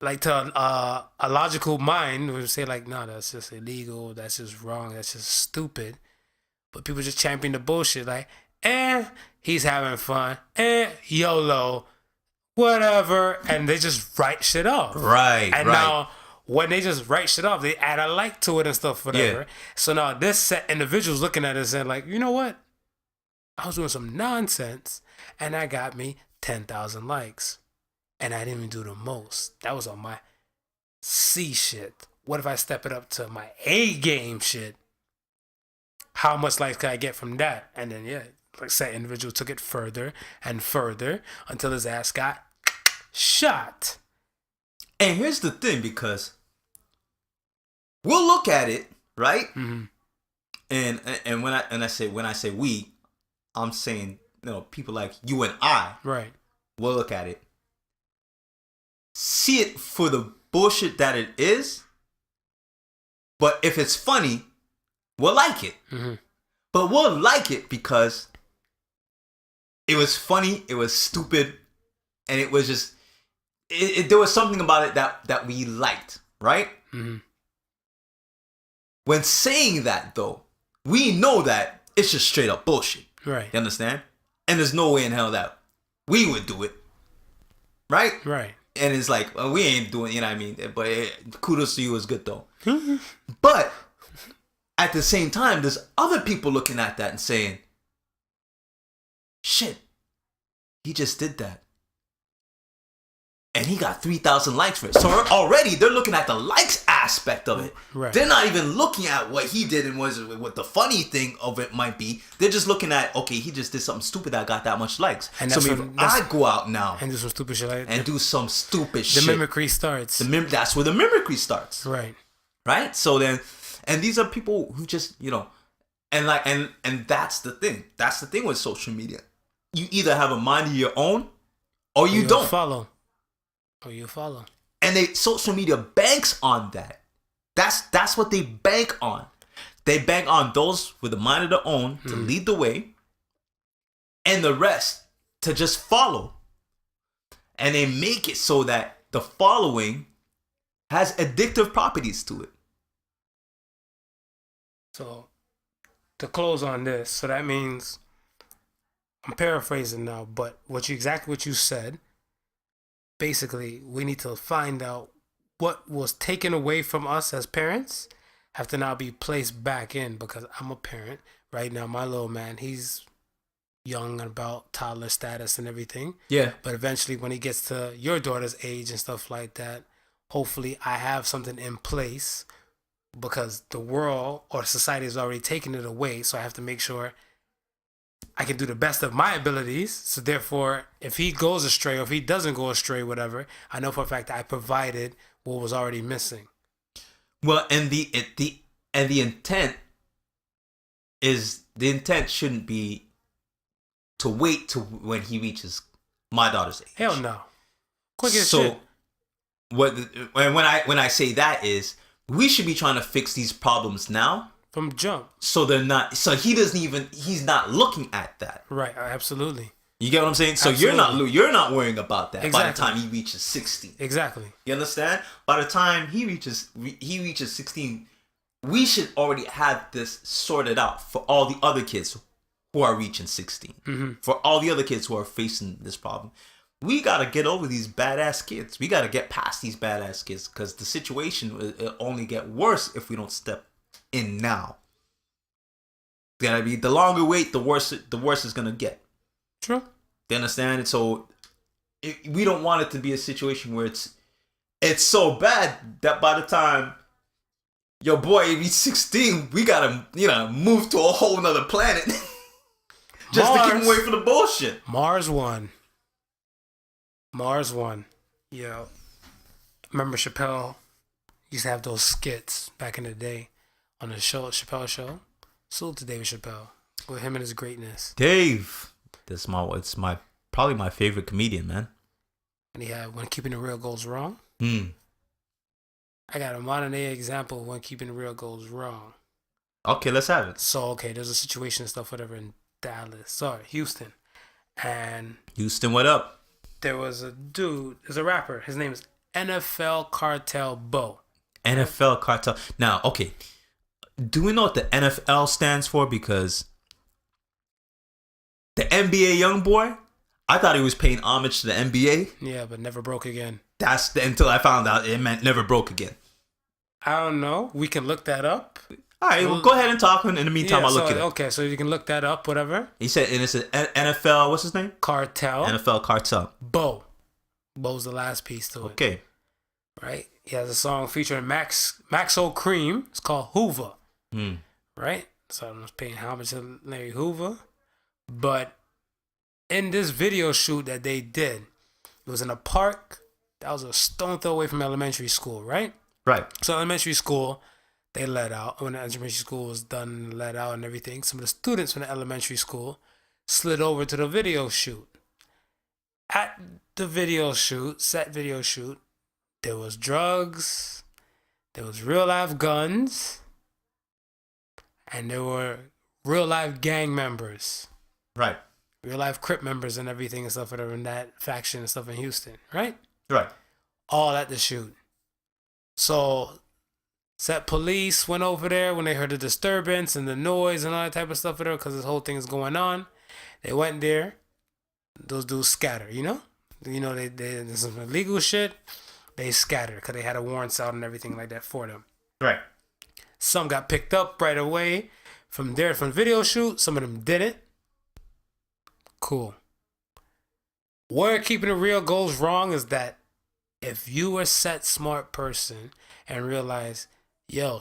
like to a logical mind would say like, no, that's just illegal, that's just wrong, that's just stupid. But people just champion the bullshit like, he's having fun, YOLO, whatever, and they just write shit off. Right. Now, when they just write shit off, they add a like to it and stuff, whatever. Yeah. So now this set individuals looking at it and saying like, you know what? I was doing some nonsense and I got me 10,000 likes. And I didn't even do the most. That was on my C shit. What if I step it up to my A game shit? How much likes can I get from that? And then, like said, individual took it further and further until his ass got shot. And here's the thing, because we'll look at it, right? Mm-hmm. And when I say we, I'm saying, people like you and I. Right. We'll look at it. See it for the bullshit that it is. But if it's funny, we'll like it. Mm-hmm. But we'll like it because it was funny, it was stupid, and it was just there was something about it that we liked, right? Mm-hmm. When saying that, though, we know that it's just straight up bullshit. Right. You understand? And there's no way in hell that we would do it. Right? Right. And it's like, well, we ain't doing, you know what I mean? But kudos to you, is good, though. Mm-hmm. But at the same time, there's other people looking at that and saying, shit, he just did that. And he got 3,000 likes for it. So already they're looking at the likes aspect of it. Right. They're not even looking at what he did and what the funny thing of it might be. They're just looking at, okay, he just did something stupid that got that much likes. And so maybe I go out now and do some stupid shit. And do some stupid shit. The mimicry starts. That's where the mimicry starts. Right. Right? So then, and these are people who just, and that's the thing. That's the thing with social media. You either have a mind of your own or you don't. Follow. Or you follow. And social media banks on that. That's what they bank on. They bank on those with a mind of their own to lead the way, and the rest to just follow. And they make it so that the following has addictive properties to it. So to close on this, so that means I'm paraphrasing now, but exactly what you said. Basically, we need to find out what was taken away from us as parents have to now be placed back in, because I'm a parent right now. My little man, he's young and about toddler status and everything. Yeah. But eventually, when he gets to your daughter's age and stuff like that, hopefully I have something in place, because the world or society has already taken it away. So I have to make sure I can do the best of my abilities. So therefore, if he goes astray or if he doesn't go astray, whatever, I know for a fact that I provided what was already missing. Well, and the intent shouldn't be to wait to when he reaches my daughter's age. Hell no. Quick as so shit. When I say that is, we should be trying to fix these problems now From jump. so he's not looking at that. Right, absolutely. You get what I'm saying? So Absolutely. you're not worrying about that by the Exactly. time he reaches 16. Exactly. You understand? By the time he reaches 16, we should already have this sorted out for all the other kids who are reaching 16. Mm-hmm. For all the other kids who are facing this problem. We got to get over these badass kids. We got to get past these badass kids, because the situation will only get worse if we don't step in now. It's gotta be, the longer wait, the worse it's going to get. True. You understand? And so we don't want it to be a situation where it's so bad that by the time your boy reaches 16, we gotta move to a whole nother planet just to keep him away from the bullshit. Mars One. Yo, remember Chappelle used to have those skits back in the day on the show, Chappelle Show. Salute to David Chappelle with him and his greatness. Dave, it's probably my favorite comedian, man. And he had When Keeping It Real Goes Wrong. I got a modern day example of when keeping it real goes wrong. Okay, let's have it. So, there's a situation and stuff, whatever, in Houston. And Houston, what up? there was a dude, there's a rapper. His name is NFL Cartel Bo. NFL Cartel. Now, okay. Do we know what the NFL stands for? Because the NBA young boy, I thought he was paying homage to the NBA. Yeah, but never broke again. Until I found out it meant never broke again. I don't know. We can look that up. All right, well, go ahead and talk. In the meantime, I'll look it up. Okay, so you can look that up, whatever. He said, and it's an NFL, what's his name? Cartel. NFL Cartel. Bo. Bo's the last piece to it. Okay. Right? He has a song featuring Maxo Cream. It's called Hoover. Right? So I'm just paying homage to Larry Hoover. But in this video shoot that they did, it was in a park that was a stone throw away from elementary school, right? Right. So elementary school, they let out. When the elementary school was done and let out and everything, some of the students from the elementary school slid over to the video shoot. At the set video shoot, there was drugs, there was real life guns, and there were real life gang members. Right. Real life Crip members and everything and stuff that are in that faction and stuff in Houston, right? Right. All at the shoot. So, set police went over there when they heard the disturbance and the noise and all that type of stuff there, because this whole thing is going on. They went there. Those dudes scatter, they there's some illegal shit. They scattered because they had a warrants out and everything like that for them. Right. Some got picked up right away from video shoot. Some of them didn't. Cool. Where keeping it real goes wrong is that if you a set smart person and realize,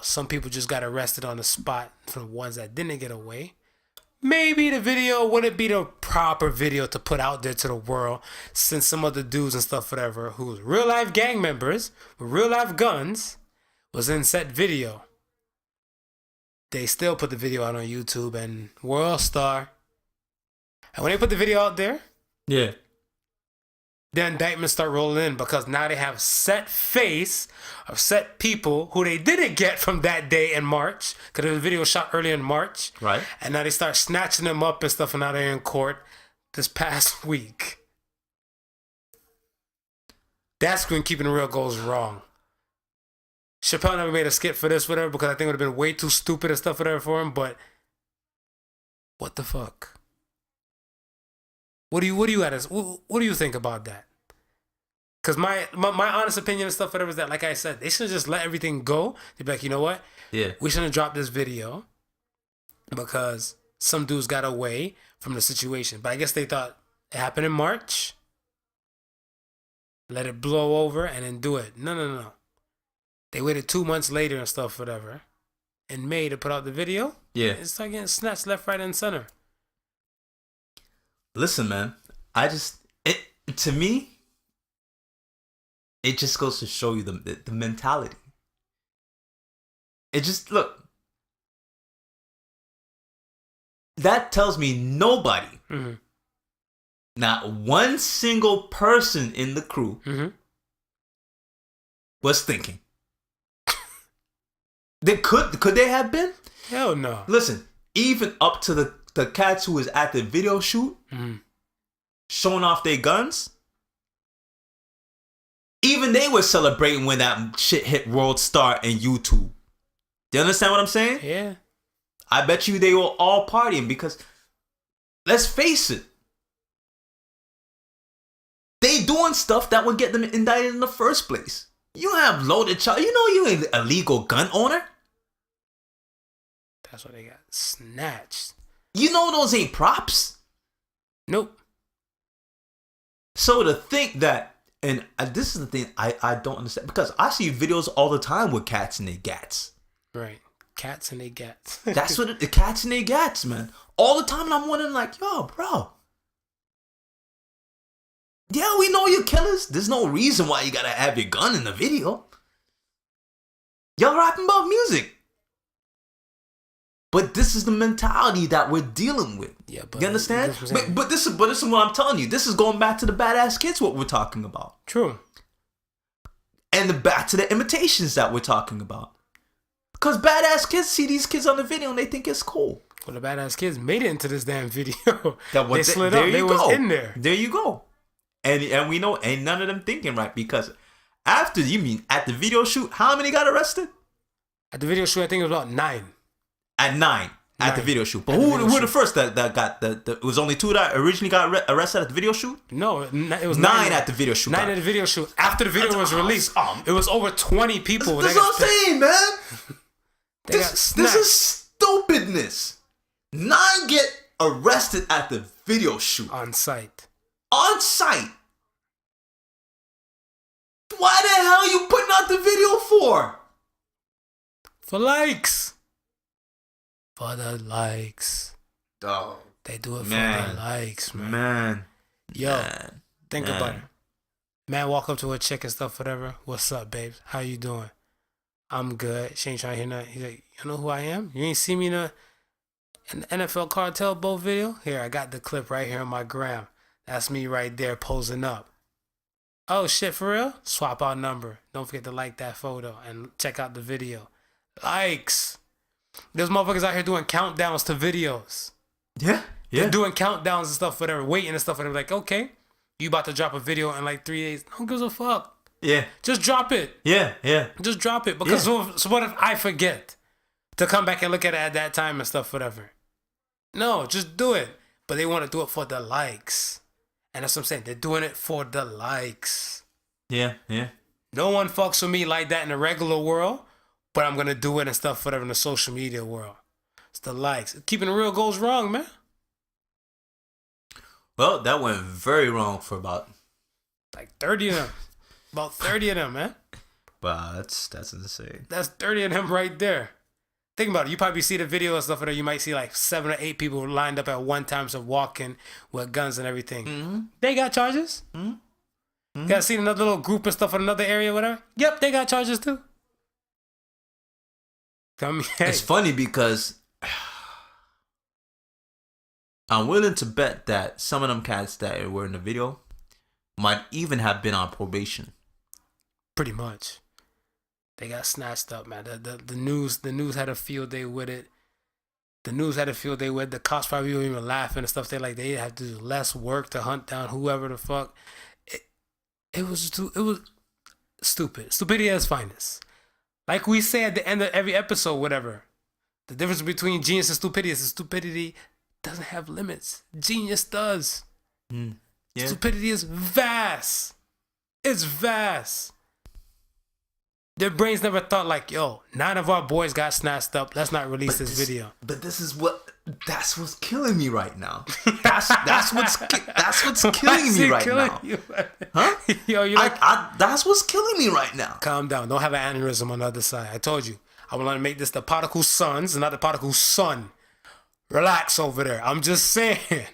some people just got arrested on the spot from the ones that didn't get away, maybe the video wouldn't be the proper video to put out there to the world, since some other dudes and stuff, whatever, who's real life gang members with real life guns was in set video. They still put the video out on YouTube and World Star. And when they put the video out there, yeah, the indictments start rolling in, because now they have set face of set people who they didn't get from that day in March, because the video was shot earlier in March. Right. And now they start snatching them up and stuff, and now they're in court this past week. That's when keeping it real goes wrong. Chappelle never made a skit for this, whatever, because I think it would have been way too stupid and stuff, whatever, for him. But what the fuck? What do you think about that? Because my honest opinion and stuff, whatever, is that, like I said, they should just let everything go. They'd be like, you know what? Yeah. We shouldn't have dropped this video because some dudes got away from the situation. But I guess they thought it happened in March. Let it blow over and then do it. No. They waited 2 months later and stuff, whatever, in May to put out the video. Yeah. It's like getting snatched left, right, and center. Listen, man. To me, it just goes to show you the mentality. It just, look. That tells me nobody, not one single person in the crew, was thinking. Could they have been? Hell no. Listen, even up to the cats who was at the video shoot, showing off their guns, even they were celebrating when that shit hit World Star and YouTube. Do you understand what I'm saying? Yeah. I bet you they were all partying because, let's face it, they doing stuff that would get them indicted in the first place. You have loaded charges. You know you ain't a legal gun owner. That's why they got snatched. You know those ain't props. Nope. So to think that, and this is the thing I don't understand, because I see videos all the time with cats and their gats. Right. Cats and they gats. That's what the cats and their gats, man. All the time, and I'm wondering, like, yo, bro. Yeah, we know you're killers. There's no reason why you gotta have your gun in the video. Y'all rapping about music. But this is the mentality that we're dealing with. Yeah, but you understand? But this is what I'm telling you. This is going back to the badass kids, what we're talking about. True. And back to the imitations that we're talking about. Because badass kids see these kids on the video and they think it's cool. Well, the badass kids made it into this damn video. They slid up. They was in there. There you go. And we know ain't none of them thinking right, because at the video shoot, how many got arrested? At the video shoot, I think it was about 9. At 9 at the video shoot. But who were the first that got it was only 2 that originally got arrested at the video shoot? No, it was 9 at the video shoot. 9 at the video shoot. After the video was released, it was over 20 people. That's what I'm saying, man. This is stupidness. 9 get arrested at the video shoot. On site. On site. Why the hell are you putting out the video for? For likes. For the likes. Oh, they do it for the likes, man. Think about it. Man walk up to a chick and stuff, whatever. What's up, babes? How you doing? I'm good. She ain't trying to hear nothing. He's like, you know who I am? You ain't see me in the NFL Cartel boat video? Here, I got the clip right here on my gram. That's me right there posing up. Oh, shit, for real? Swap out number. Don't forget to like that photo and check out the video. Likes. There's motherfuckers out here doing countdowns to videos. Yeah. They're doing countdowns and stuff, whatever, waiting and stuff, whatever. Like, okay, you about to drop a video in like 3 days. Who gives a fuck? Yeah. Just drop it. Yeah. Just drop it. Because so what if I forget to come back and look at it at that time and stuff, whatever? No, just do it. But they want to do it for the likes. And that's what I'm saying. They're doing it for the likes. Yeah. No one fucks with me like that in the regular world, but I'm going to do it and stuff, whatever, in the social media world. It's the likes. Keeping it real goes wrong, man. Well, that went very wrong for about... like 30 of them. About 30 of them, man. Wow, that's insane. That's 30 of them right there. Think about it. You probably see the video and stuff, whatever. You might see like 7 or 8 people lined up at one time, so walking with guns and everything. Mm-hmm. They got charges. Mm-hmm. You guys seen another little group and stuff in another area, whatever? Yep, they got charges too. I mean, hey. It's funny because I'm willing to bet that some of them cats that were in the video might even have been on probation. Pretty much. They got snatched up, man. The news had a field day with it. The news had a field day with it. The cops probably weren't even laughing and stuff. They have to do less work to hunt down whoever the fuck. It was stupid. Stupidity at its finest. Like we say at the end of every episode, whatever. The difference between genius and stupidity is stupidity doesn't have limits. Genius does. Yeah. Stupidity is vast. It's vast. Their brains never thought like, yo, 9 of our boys got snatched up. Let's not release this video. But that's what's killing me right now. That's what's killing me right now. Huh? Yo, you're like, that's what's killing me right now. calm down. Don't have an aneurysm on the other side. I told you. I want to make this the Podical Sons and not the Podical Son. Relax over there. I'm just saying.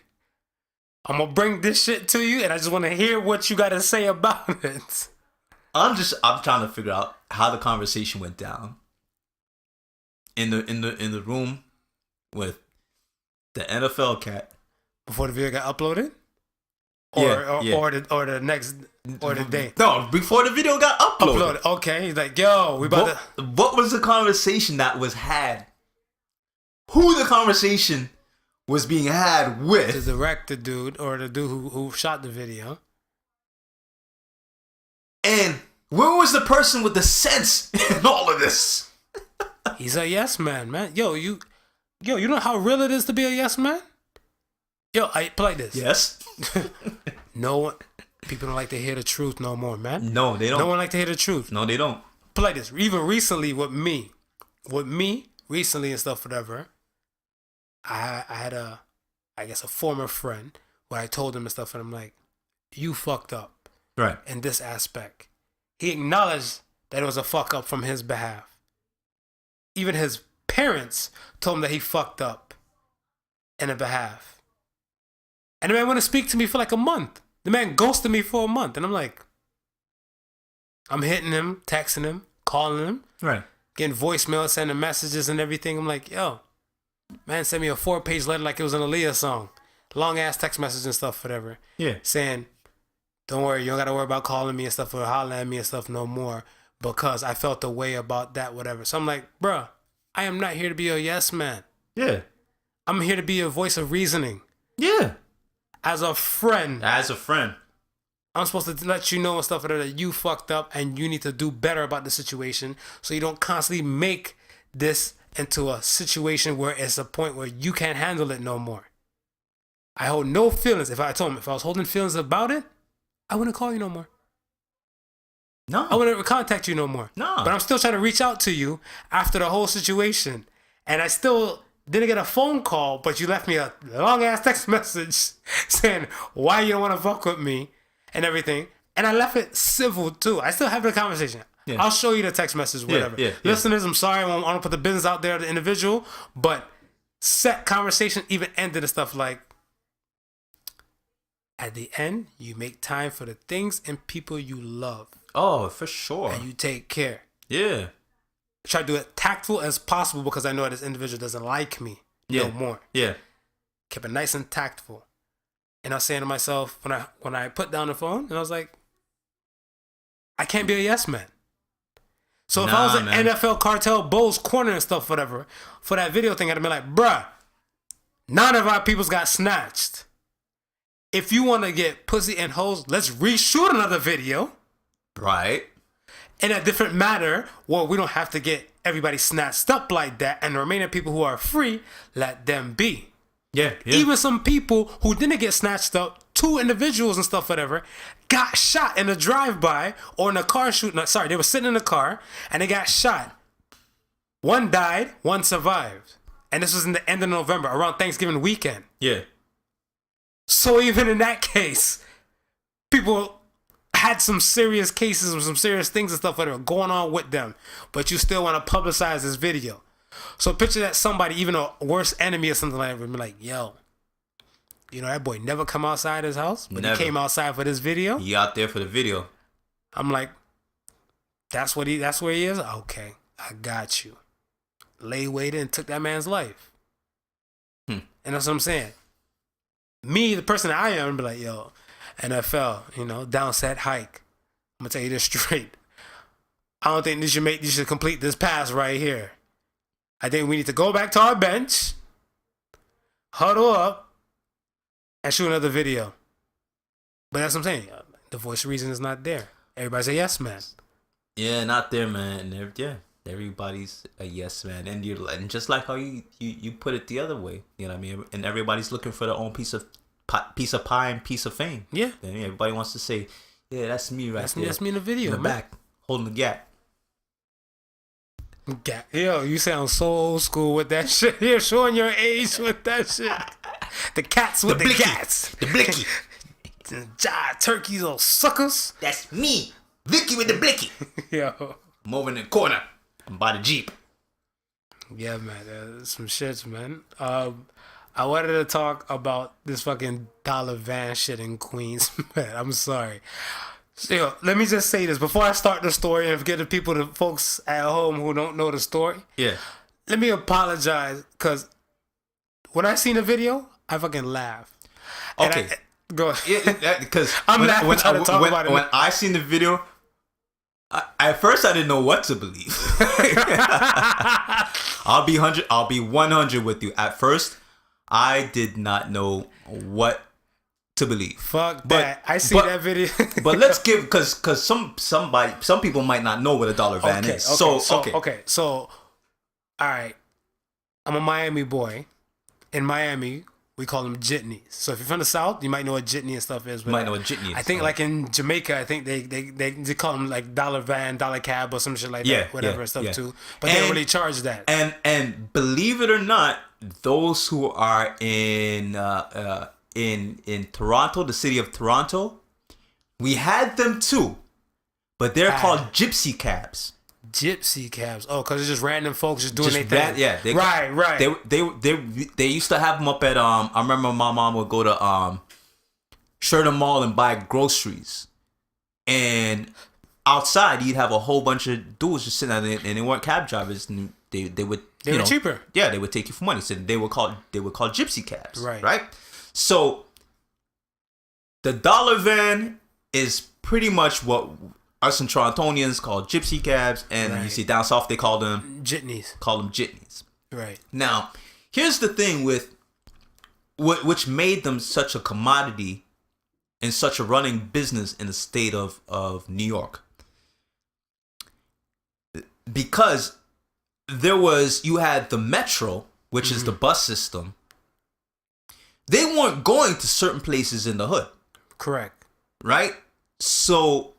I'm going to bring this shit to you and I just want to hear what you got to say about it. I'm trying to figure out how the conversation went down in the room with the NFL cat Before the video got uploaded? Yeah. Or the next or the day. No, before the video got uploaded. Okay, he's like, yo, we about to. What was the conversation that was had? Who the conversation was being had with? The director dude or the dude who shot the video. And where was the person with the sense in all of this? He's a yes man, man. Yo, you know how real it is to be a yes man? Yo, I play this. Yes. No one, people don't like to hear the truth no more, man. No, they don't. No one like to hear the truth. No, they don't. Play this. Even recently with me recently and stuff, whatever. I had a former friend where I told him and stuff, and I'm like, you fucked up. Right. In this aspect. He acknowledged that it was a fuck up from his behalf. Even his parents told him that he fucked up in a behalf. And the man wouldn't speak to me for like a month. The man ghosted me for a month. And I'm like, I'm hitting him, texting him, calling him. Right. Getting voicemail, sending messages and everything. I'm like, yo, man sent me a 4-page letter like it was an Aaliyah song. Long ass text message and stuff, whatever. Yeah. Saying, don't worry, you don't got to worry about calling me and stuff or hollering at me and stuff no more because I felt the way about that, whatever. So I'm like, bruh, I am not here to be a yes man. Yeah. I'm here to be a voice of reasoning. Yeah. As a friend. I'm supposed to let you know and stuff that you fucked up and you need to do better about the situation so you don't constantly make this into a situation where it's a point where you can't handle it no more. I hold no feelings. If I was holding feelings about it, I wouldn't call you no more. No. I wouldn't contact you no more. No. But I'm still trying to reach out to you after the whole situation. And I still didn't get a phone call, but you left me a long-ass text message saying why you don't want to fuck with me and everything. And I left it civil, too. I still have the conversation. Yeah. I'll show you the text message, whatever. Yeah. Listeners, I'm sorry. I don't put the business out there, the individual. But set conversation even ended and stuff like, at the end, you make time for the things and people you love. Oh, for sure. And you take care. Yeah. Try to do it tactful as possible because I know this individual doesn't like me no more. Yeah. Keep it nice and tactful. And I was saying to myself when I put down the phone, and I was like, I can't be a yes man. So if I was an NFL Cartel Bulls corner and stuff, whatever, for that video thing, I'd have been like, bruh, none of our peoples got snatched. If you want to get pussy and hoes, let's reshoot another video. Right. In a different matter, where we don't have to get everybody snatched up like that. And the remaining people who are free, let them be. Yeah. Even some people who didn't get snatched up, 2 individuals and stuff, whatever, got shot in a drive-by or in a car shooting. Sorry, they were sitting in a car and they got shot. 1 died, 1 survived. And this was in the end of November, around Thanksgiving weekend. Yeah. So even in that case, people had some serious cases with some serious things and stuff that are going on with them, but you still want to publicize this video. So picture that somebody, even a worse enemy or something like that, would be like, yo, you know, that boy never come outside his house, but he came outside for this video. He out there for the video. I'm like, that's where he is? Okay, I got you. Lay waited and took that man's life. And that's what I'm saying. Me, the person that I am, be like, yo, NFL, you know, downset hike. I'm gonna tell you this straight. I don't think you should complete this pass right here. I think we need to go back to our bench, huddle up, and shoot another video. But that's what I'm saying. The voice of reason is not there. Everybody say yes, man. Yeah, not there, man. Yeah. Everybody's a yes man, and just like how you put it the other way, you know what I mean? And everybody's looking for their own piece of pie and piece of fame. Yeah. And everybody wants to say, yeah, that's me right there. That's me in the video, in the back, holding the gap. Yo, you sound so old school with that shit. You're showing your age with that shit. The cats with the cats. The blicky. Turkeys, little suckers. That's me. Vicky with the blicky. Yo. I'm over in the corner. I'm by the Jeep. Yeah, man. Some shits, man. I wanted to talk about this fucking dollar van shit in Queens. Man, I'm sorry. So, yo, let me just say this before I start the story and get the folks at home who don't know the story. Yeah. Let me apologize because when I seen the video, I fucking laughed. Okay. Go ahead. Yeah, because I'm laughing trying to talk about it. When I seen the video, at first I didn't know what to believe. I'll be 100 with you. At first, I did not know what to believe. Fuck that. I see that video. But let's give because some people might not know what a dollar van is. So all right. I'm a Miami boy. In Miami, we call them jitneys. So if you're from the South, you might know what jitney and stuff is. You might know what jitney is. I think like in Jamaica, I think they call them like dollar van, dollar cab or some shit like that. Whatever stuff too. But they don't really charge that. And believe it or not, those who are in Toronto, the city of Toronto, we had them too. But they're called gypsy cabs. Gypsy cabs. Oh, because it's just random folks just doing their thing. Yeah. Right. They used to have them up at I remember my mom would go to Sherman Mall and buy groceries, and outside you'd have a whole bunch of dudes just sitting there, and they weren't cab drivers, and they would they were cheaper. Yeah, they would take you for money. So they were called gypsy cabs. Right. So the dollar van is pretty much what us in Torontonians call gypsy cabs, and you see down south they call them jitneys. Right. Now, here's the thing with which made them such a commodity and such a running business in the state of New York. Because you had the metro, which is the bus system. They weren't going to certain places in the hood. Correct. Right? So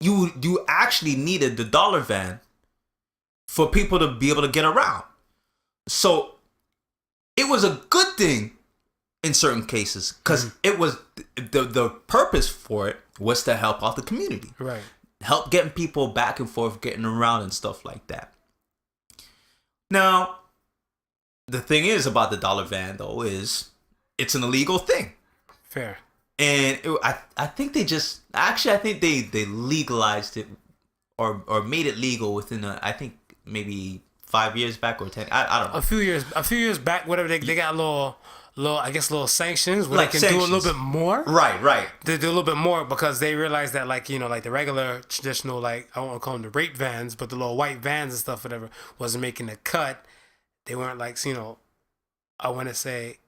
you actually needed the dollar van for people to be able to get around. So it was a good thing in certain cases because it was the purpose for it was to help out the community. Right. Help getting people back and forth, getting around and stuff like that. Now, the thing is about the dollar van though is it's an illegal thing. Fair. And I think they they legalized it or made it legal within I think maybe 5 years back or 10. I don't know. A few years back, whatever they got little sanctions where like they can do a little bit more. Right. They do a little bit more because they realize that like the regular traditional like I won't call them the rape vans, but the little white vans and stuff whatever wasn't making the cut. They weren't like I want to say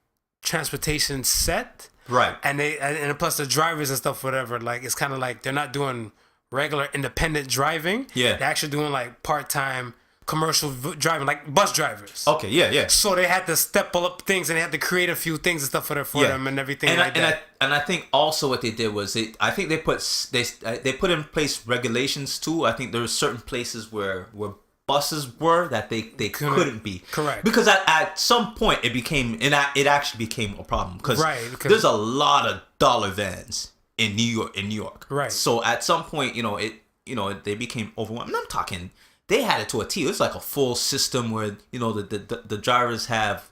transportation set. Right. And plus the drivers and stuff, whatever, like it's kind of like they're not doing regular independent driving. Yeah. They're actually doing like part-time commercial driving, like bus drivers. Okay, yeah. So they had to step up things and they had to create a few things and stuff for them and everything that. And I think also what they did was they put in place regulations too. I think there were certain places where buses were that they couldn't be. Correct. Because at some point it actually became a problem because there's a lot of dollar vans in New York. Right. So at some point, they became overwhelmed. And I'm talking they had it to a T. It was like a full system where, the drivers have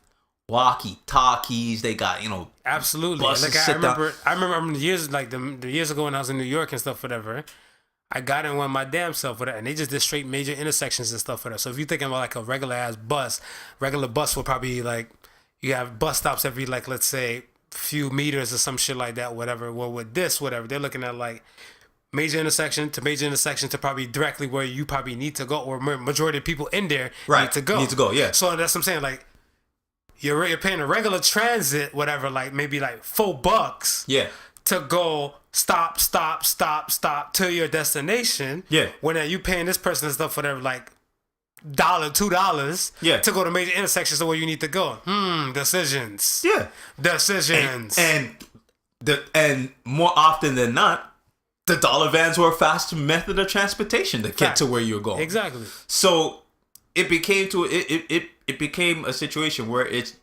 walkie-talkies. They got, absolutely. Buses like I remember years like the years ago when I was in New York and stuff, whatever. I got in one my damn self with it, and they just did straight major intersections and stuff for that. So if you're thinking about like a regular bus will probably like you have bus stops every like let's say few meters or some shit like that, whatever. Well, with this, whatever, they're looking at like major intersection to probably directly where you probably need to go, or majority of people in there need to go. Yeah. So that's what I'm saying. Like you're paying a regular transit, whatever, like maybe like $4. Yeah. To go stop to your destination. Yeah. When you paying this person and stuff, whatever, like $2 Yeah. to go to major intersections to where you need to go. Decisions. Yeah. Decisions. And more often than not, the dollar vans were a faster method of transportation to get to where you're going. Exactly. So it became it became a situation where it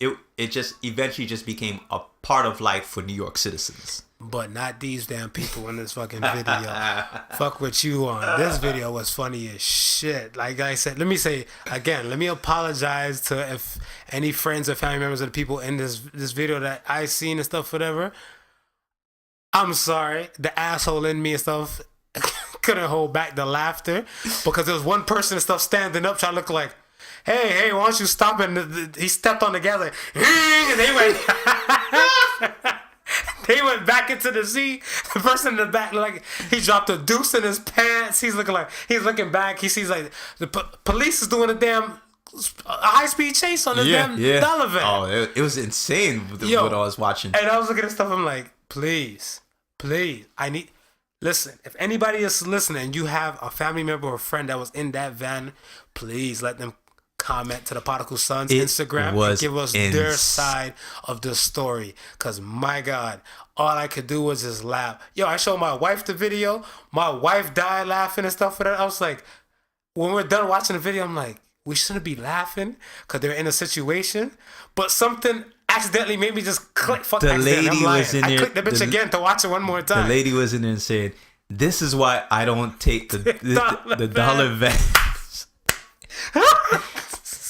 just eventually just became a part of life for New York citizens. But not these damn people in this fucking video. Fuck what you on. This video was funny as shit. Like I said, let me apologize to if any friends or family members of the people in this video that I seen and stuff, whatever. I'm sorry. The asshole in me and stuff couldn't hold back the laughter because there was one person and stuff standing up trying to look like, hey, why don't you stop? And he stepped on the gas like, and they went... They went back into the seat. The person in the back, like, he dropped a deuce in his pants. He's looking back. He sees, like, the police is doing a damn high-speed chase on the damn dollar van. Oh, it was insane what I was watching. And I was looking at stuff. I'm like, please, listen, if anybody is listening, you have a family member or a friend that was in that van, please let them comment to the Podical Sons Instagram and give us their side of the story. Cause my God, all I could do was just laugh. Yo, I showed my wife the video. My wife died laughing and stuff for that. I was like, when we're done watching the video, I'm like, we shouldn't be laughing because they're in a situation. But something accidentally made me just click. Fuck the lady was in there. I clicked the bitch again to watch it one more time. The lady was in there and said, "This is why I don't take the dollar vans."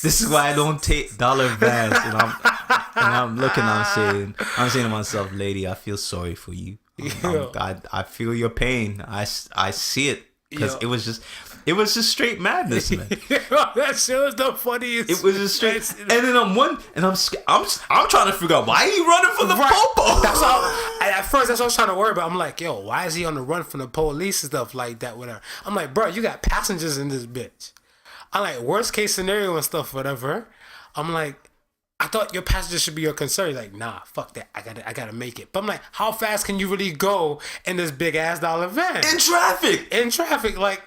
This is why I don't take dollar vans. And I'm looking, I'm saying to myself, lady, I feel sorry for you. I feel your pain. I see it because it was just straight madness, man. That shit was the funniest. It was just straight. And then I'm trying to figure out why he running from the popo. That's all. At first, that's what I was trying to worry about. I'm like, yo, why is he on the run from the police and stuff like that? Whatever. I'm like, bro, you got passengers in this bitch. I'm like, worst case scenario and stuff, whatever. I'm like, I thought your passengers should be your concern. He's like, nah, fuck that. I gotta make it. But I'm like, how fast can you really go in this big ass dollar van? In traffic, like,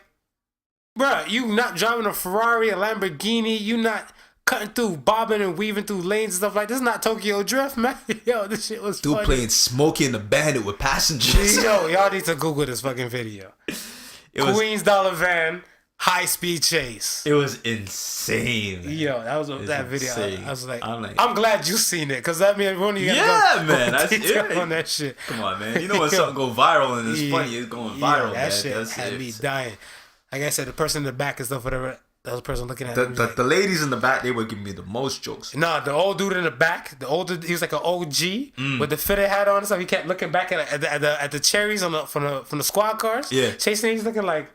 bruh, you not driving a Ferrari, a Lamborghini. You not cutting through, bobbing and weaving through lanes and stuff like this. This is not Tokyo Drift, man. Yo, this shit was dude funny. Playing Smokey and the Bandit with passengers. Yo, y'all need to Google this fucking video. Queens dollar van. High speed chase. It was insane. Yo, that was that video. I was like, I'm glad you seen it because that means one of you gotta go on that shit. Come on, man. You know when something go viral and it's funny, it's going viral. That shit had me dying. Like I said, the person in the back and stuff, whatever. That was the person looking at the ladies in the back, they were giving me the most jokes. Nah, the old dude in the back, he was like an OG with the fitted hat on and stuff. He kept looking back at the cherries from the squad cars. Yeah, chasing. He's looking like,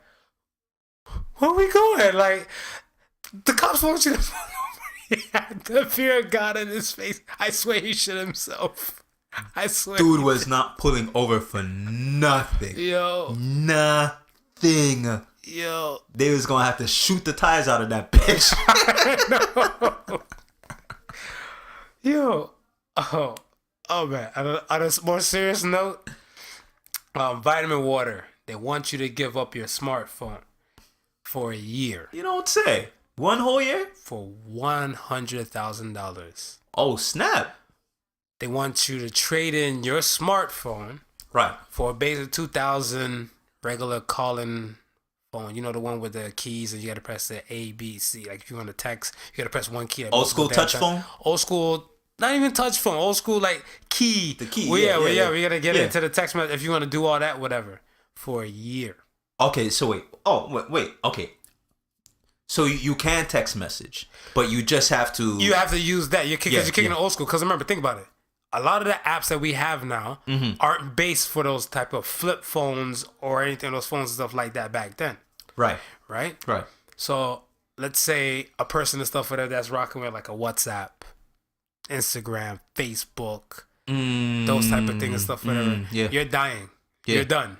where we going? Like, the cops want you to follow me. He had the fear of God in his face. I swear he shit himself. I swear. Dude was not pulling over for nothing. Yo. Nothing. Yo. They was going to have to shoot the tires out of that bitch. I know. Yo. Oh, man. On a more serious note, vitamin water. They want you to give up your smartphone for a year. You don't say. One whole year? For $100,000. Oh, snap. They want you to trade in your smartphone. Right. For a basic 2000 regular calling phone. You know, the one with the keys and you got to press the A, B, C. Like if you want to text, you got to press one key. Old school touch phone? Old school, not even touch phone. Old school like key. The key. We got to get into the text message if you want to do all that, whatever. For a year. Okay, so wait. Oh, wait. Okay. So you can text message, but you just have to... You have to use that. You're kicking the old school. Because remember, think about it. A lot of the apps that we have now aren't based for those type of flip phones or anything, those phones and stuff like that back then. Right. So let's say a person and stuff with that's rocking with like a WhatsApp, Instagram, Facebook, those type of things and stuff, whatever. You're dying. You're done.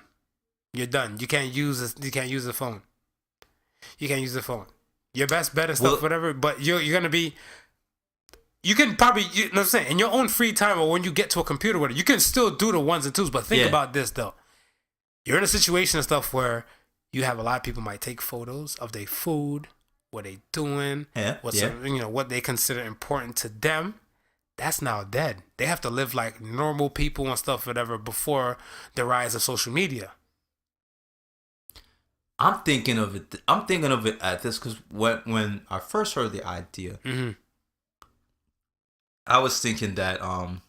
You're done. You can't use this. You can't use the phone. Your best bet and stuff, whatever. But you're gonna be. You can probably, you know what I'm saying, in your own free time or when you get to a computer with it, you can still do the ones and twos. But think about this though. You're in a situation and stuff where you have a lot of people might take photos of their food, what they doing, what's what they consider important to them. That's now dead. They have to live like normal people and stuff, whatever, before the rise of social media. I'm thinking of it at this because when I first heard the idea, I was thinking that for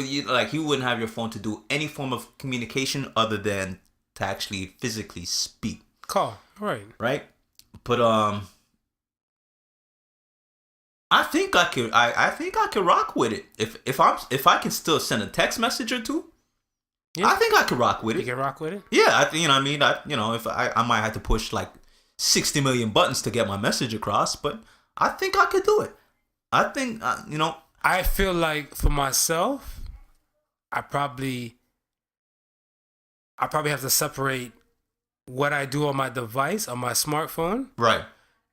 you, like, you wouldn't have your phone to do any form of communication other than to actually physically speak. Call, right? But I think I could rock with it if I can still send a text message or two. Yeah. I think I could rock with it. You can rock with it? Yeah, if I might have to push like 60 million buttons to get my message across, but I think I could do it. I think I feel like for myself, I probably have to separate what I do on my device, on my smartphone, right,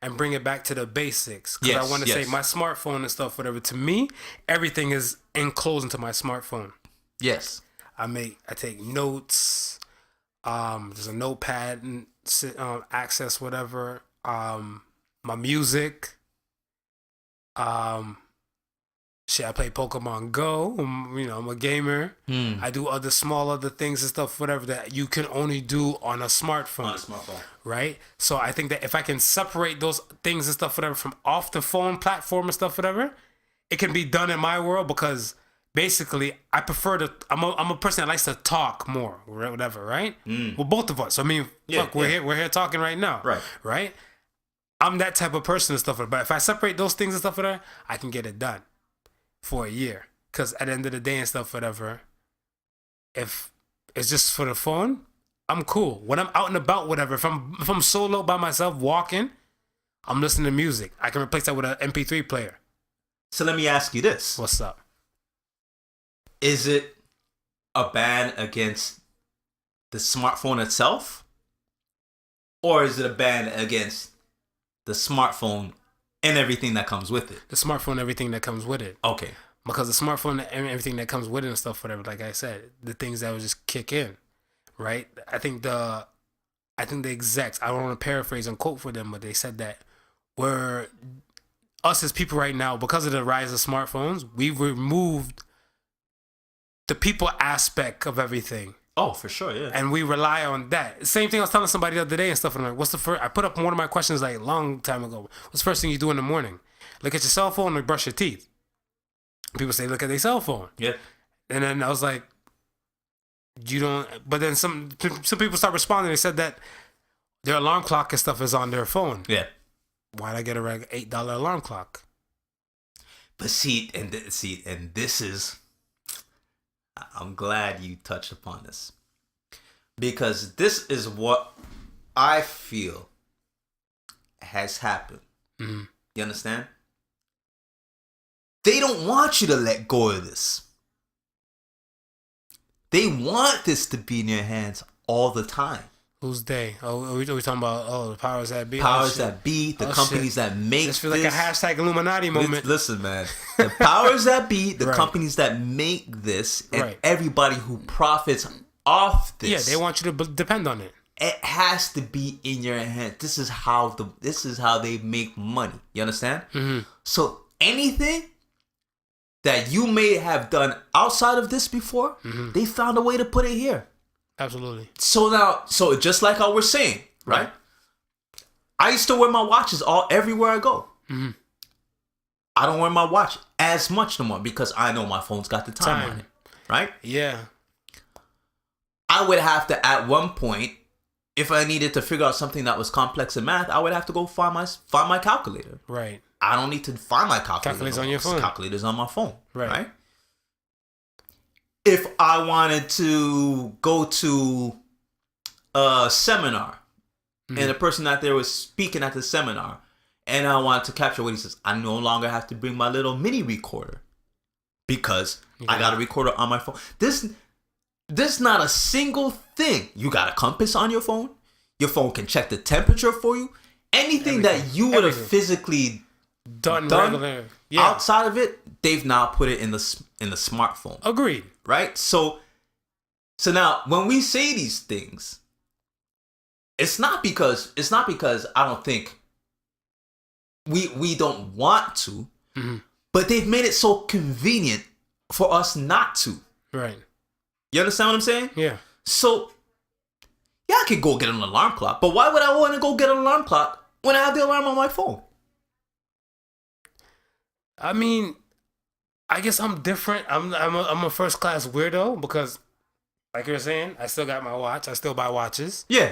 and bring it back to the basics. Because I want to say my smartphone and stuff, whatever. To me, everything is enclosed into my smartphone. Yes. I take notes. There's a notepad and access whatever. My music. I play Pokemon Go. I'm a gamer. I do other things and stuff, whatever that you can only do on a smartphone. Right? So I think that if I can separate those things and stuff, whatever, from off the phone platform and stuff, whatever, it can be done in my world because basically I prefer to. I'm a person that likes to talk more, whatever. Right? Well, both of us. I mean, we're here talking right now. Right? I'm that type of person and stuff, but if I separate those things and stuff, whatever, I can get it done for a year. Because at the end of the day and stuff, whatever, if it's just for the phone, I'm cool. When I'm out and about, whatever, if I'm solo by myself walking, I'm listening to music. I can replace that with an MP3 player. So let me ask you this. What's up? Is it a ban against the smartphone itself? Or is it a ban against the smartphone and everything that comes with it? The smartphone, everything that comes with it. Okay. Because the smartphone and everything that comes with it and stuff, whatever, like I said, the things that would just kick in, right? I think the execs, I don't want to paraphrase and quote for them, but they said that us as people right now, because of the rise of smartphones, we've removed the people aspect of everything. Oh, for sure, yeah. And we rely on that. Same thing I was telling somebody the other day and stuff. And I'm like, what's the first? I put up one of my questions like a long time ago. What's the first thing you do in the morning? Look at your cell phone or brush your teeth. People say, look at their cell phone. Yeah. And then I was like, you don't. But then some people start responding. They said that their alarm clock and stuff is on their phone. Yeah. Why'd I get a $8 alarm clock? But and this is. I'm glad you touched upon this, because this is what I feel has happened. Mm-hmm. You understand? They don't want you to let go of this. They want this to be in your hands all the time. Who's they? Oh, are we talking about the powers that be? Powers that be, the companies that make this. This feels like a hashtag Illuminati moment. Listen, man. The powers that be, the companies that make this, and everybody who profits off this. Yeah, they want you to depend on it. It has to be in your hands. This is how they make money. You understand? Mm-hmm. So anything that you may have done outside of this before, they found a way to put it here. Absolutely. So just like how we're saying, right? I used to wear my watches everywhere I go. Mm-hmm. I don't wear my watch as much no more because I know my phone's got the time on it, right? Yeah. I would have to, at one point, if I needed to figure out something that was complex in math, I would have to go find my calculator. Right. I don't need to find my calculator. Calculator's on your phone. Calculator's on my phone. Right. If I wanted to go to a seminar and the person out there was speaking at the seminar and I wanted to capture what he says, I no longer have to bring my little mini recorder because I got a recorder on my phone. This not a single thing. You got a compass on your phone. Your phone can check the temperature for you. Anything that you would have physically done regular. Outside of it, they've now put it in the smartphone. Agreed. Right? So now when we say these things, it's not because I don't think we don't want to, but they've made it so convenient for us not to. Right. You understand what I'm saying? Yeah. So, yeah, I could go get an alarm clock, but why would I want to go get an alarm clock when I have the alarm on my phone? I mean, I guess I'm different. I'm a first class weirdo because, like you're saying, I still got my watch. I still buy watches. Yeah.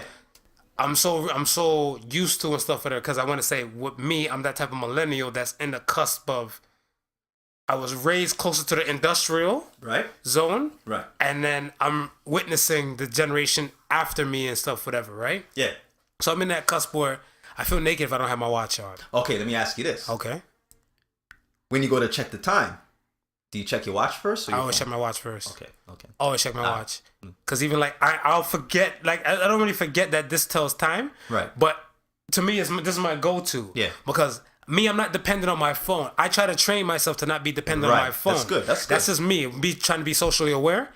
I'm so used to and stuff for that because I want to say with me, I'm that type of millennial that's in the cusp of. I was raised closer to the industrial zone, right, and then I'm witnessing the generation after me and stuff, whatever, right? Yeah. So I'm in that cusp where I feel naked if I don't have my watch on. Okay, let me ask you this. Okay. When you go to check the time, do you check your watch first? Or I always check my watch first. Okay. Always check my watch. Because even like, I'll forget, like, I don't really forget that this tells time. Right. But to me, this is my go-to. Yeah. Because me, I'm not dependent on my phone. I try to train myself to not be dependent on my phone. That's good. That's just me. Trying to be socially aware.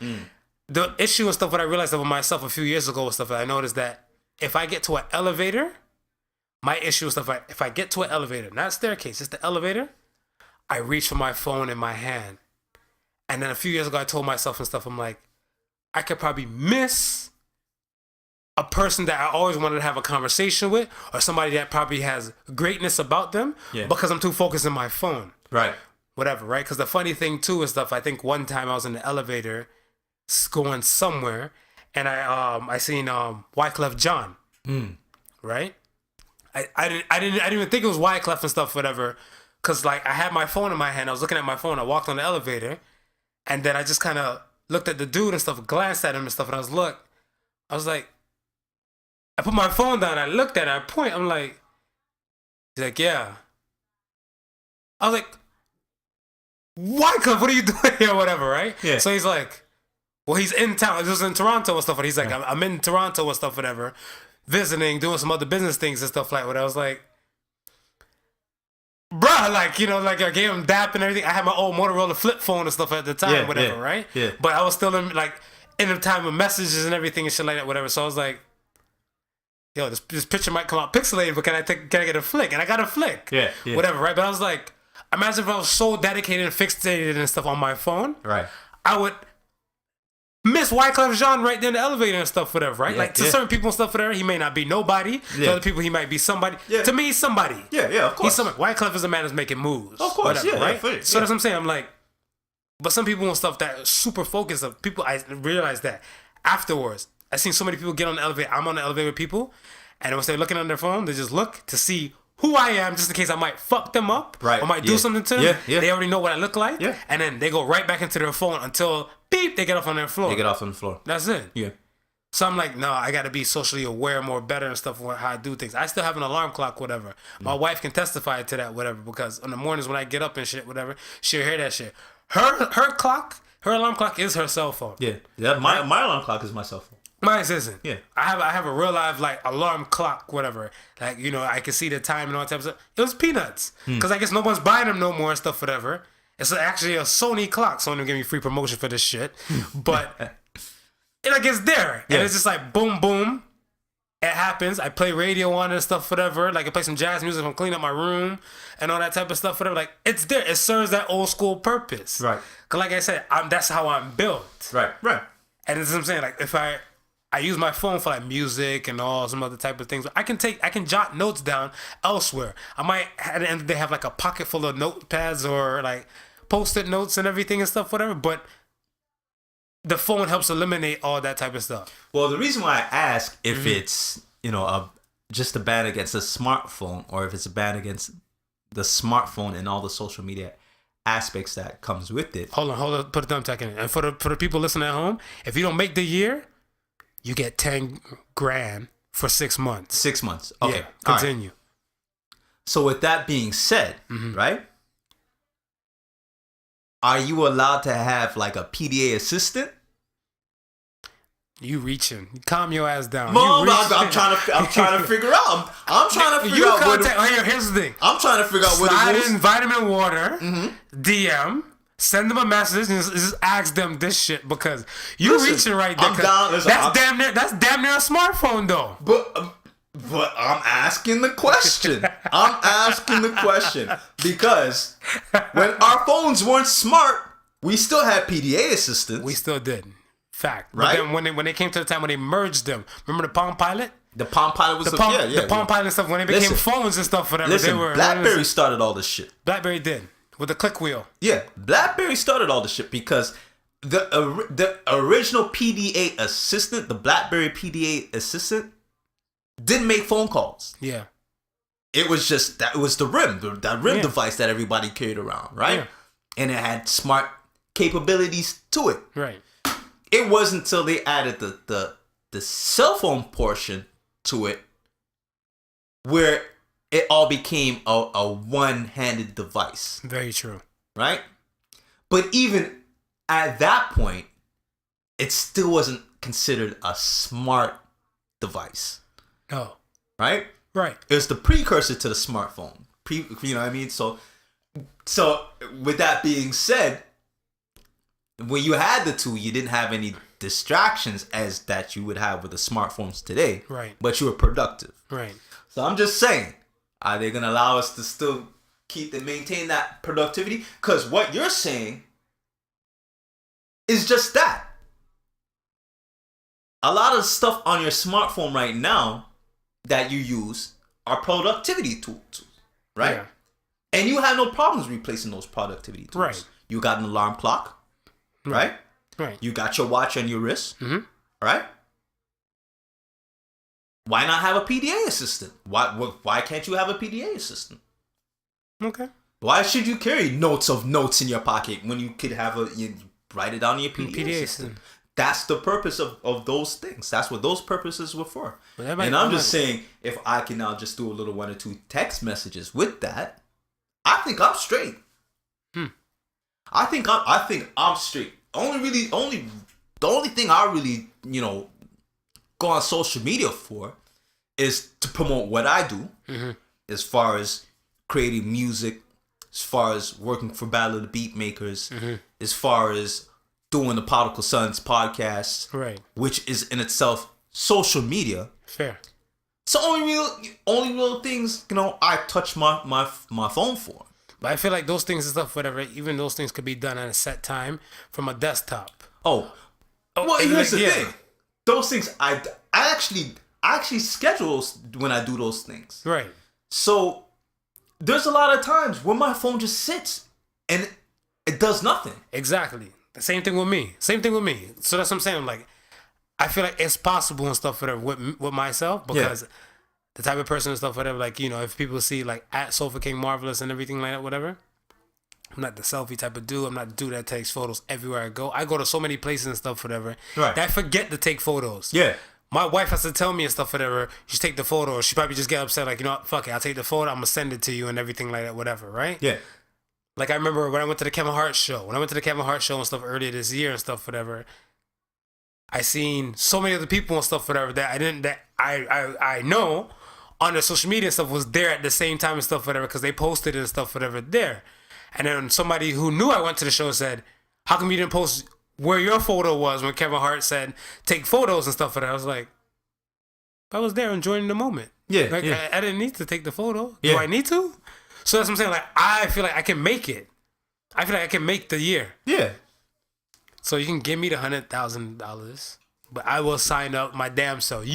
The issue and stuff that I realized about myself a few years ago and stuff that I noticed that if I get to an elevator, my issue is stuff like if I get to an elevator, not a staircase, just the elevator, I reach for my phone in my hand. And then a few years ago, I told myself and stuff, I'm like, I could probably miss a person that I always wanted to have a conversation with or somebody that probably has greatness about them because I'm too focused on my phone. Right. Whatever, right? Because the funny thing too is stuff, I think one time I was in the elevator going somewhere and I seen Wyclef John. Right? I didn't even think it was Wyclef and stuff, whatever. Cause like I had my phone in my hand, I was looking at my phone, I walked on the elevator, and then I just kind of looked at the dude and stuff, glanced at him and stuff, and I was like, I put my phone down, I looked at it, I point, I'm like, he's like, yeah. I was like, Wyclef, what are you doing here, or whatever, right? Yeah. So he's like, well, he's in town, it was in Toronto and stuff, and he's like, I'm in Toronto and stuff, whatever, visiting, doing some other business things and stuff like that. I was like, bruh, like, you know, like I gave him dap and everything. I had my old Motorola flip phone and stuff at the time, whatever, right? Yeah. But I was still in the time of messages and everything and shit like that, whatever. So I was like, yo, this picture might come out pixelated, but can I get a flick? And I got a flick. Yeah. Whatever, right? But I was like, imagine if I was so dedicated and fixated and stuff on my phone. Right. I would miss Wyclef Jean right there in the elevator and stuff, whatever, right? Like to certain people and stuff, whatever, he may not be nobody. To other people, he might be somebody. To me, he's somebody. Yeah, of course. He's somebody. Wyclef is a man who's making moves. Of course, whatever, right? So that's what I'm saying. I'm like, but some people and stuff that are super focused of people, I realized that afterwards. I seen so many people get on the elevator. I'm on the elevator with people, and once they're looking on their phone, they just look to see who I am, just in case I might fuck them up, right? Or might do something to them. Yeah. They already know what I look like, and then they go right back into their phone until beep, they get off on their floor. They get off on the floor. That's it. Yeah. So I'm like, no, I got to be socially aware, more better and stuff for how I do things. I still have an alarm clock, whatever. My wife can testify to that, whatever, because in the mornings when I get up and shit, whatever, she'll hear that shit. Her alarm clock is her cell phone. Yeah. My alarm clock is my cell phone. Mine isn't. Yeah. I have a real live like alarm clock, whatever. Like, you know, I can see the time and all that type of stuff. It was peanuts. Because I guess no one's buying them no more and stuff, whatever. It's actually a Sony clock. Sony gave me free promotion for this shit. But it's there. And it's just like boom, boom. It happens. I play radio on it and stuff, whatever. Like I play some jazz music. I'm cleaning up my room and all that type of stuff, whatever. Like it's there. It serves that old school purpose. Right. Because like I said, that's how I'm built. Right. And that's what I'm saying. Like if I use my phone for like music and all some other type of things. I can jot notes down elsewhere. I might at the end of the day have like a pocket full of notepads or like post-it notes and everything and stuff, whatever. But the phone helps eliminate all that type of stuff. Well, the reason why I ask if it's, you know, just a ban against a smartphone or if it's a ban against the smartphone and all the social media aspects that comes with it. Hold on. Put a thumbtack in it. And for the people listening at home, if you don't make the year, you get 10 grand for 6 months. 6 months. Okay. Yeah, continue. Right. So with that being said, right? Are you allowed to have like a PDA assistant? You reaching. Calm your ass down. Mom, I'm trying to figure out. I'm trying to figure out here's the thing. I'm trying to figure out what it is. Slide in vitamin water, DM, send them a message and just ask them this shit because you reaching right there. I'm down. Listen, that's damn near a smartphone though. But But I'm asking the question. Because when our phones weren't smart, we still had PDA assistance. We still did. Fact. Right? But then when they came to the time when they merged them, remember the Palm Pilot? The Palm Pilot was The Palm Pilot stuff, when they became phones and stuff, whatever. Listen, they were, BlackBerry started all this shit. BlackBerry did. With the click wheel. Yeah, BlackBerry started all this shit because the original PDA assistant, the BlackBerry PDA assistant, didn't make phone calls. Yeah. It was just that it was the RIM, that RIM device that everybody carried around, right? Yeah. And it had smart capabilities to it. Right. It wasn't until they added the cell phone portion to it where it all became a one-handed device. Very true. Right? But even at that point, it still wasn't considered a smart device. No. Right? Right. It was the precursor to the smartphone. You know what I mean? So with that being said, when you had the two, you didn't have any distractions as that you would have with the smartphones today. Right. But you were productive. Right. So I'm just saying, are they going to allow us to still keep and maintain that productivity? Because what you're saying is just that. A lot of stuff on your smartphone right now that you use are productivity tools, right? Yeah. And you have no problems replacing those productivity tools. Right. You got an alarm clock, right? Right. You got your watch on your wrist, Mm-hmm. right? Why not have a PDA assistant? Why can't you have a PDA assistant? Okay. Why should you carry notes in your pocket when you could have you write it down in your PDA assistant? That's the purpose of those things. That's what those purposes were for. And I'm just saying, if I can now just do a little 1 or 2 text messages with that, I think I'm straight. I think I'm straight. The only thing I really, go on social media for is to promote what I do, as far as creating music, as far as working for Battle of the Beat Makers, as far as doing the Podical Sons podcast, right, which is in itself social media. Fair. It's the only real things I touch my phone for. But I feel like those things and stuff, whatever, even those things could be done at a set time from a desktop. Well, here's the thing. Those things I actually schedule when I do those things. Right. So there's a lot of times when my phone just sits and it does nothing. Exactly. The same thing with me. So that's what I'm saying. Like, I feel like it's possible and stuff, whatever, with myself, because the type of person and stuff, whatever, like, if people see, like, at Sofa King Marvelous and everything like that, whatever, I'm not the selfie type of dude. I'm not the dude that takes photos everywhere I go. I go to so many places and stuff, whatever, right, that I forget to take photos. Yeah. My wife has to tell me and stuff, whatever, you should take the photo. She probably just get upset, like, fuck it, I'll take the photo, I'm going to send it to you and everything like that, whatever, right? Yeah. Like, I remember when I went to the Kevin Hart show. And stuff earlier this year and stuff, whatever, I seen so many other people and stuff, whatever, that I know on their social media and stuff was there at the same time and stuff, whatever, because they posted it and stuff, whatever, there. And then somebody who knew I went to the show said, how come you didn't post where your photo was when Kevin Hart said, take photos and stuff, whatever? I was like, I was there enjoying the moment. Yeah. Like, yeah. I didn't need to take the photo. Yeah. Do I need to? So that's what I'm saying. Like, I feel like I can make it. I feel like I can make the year. Yeah. So you can give me the $100,000, but I will sign up my damn self.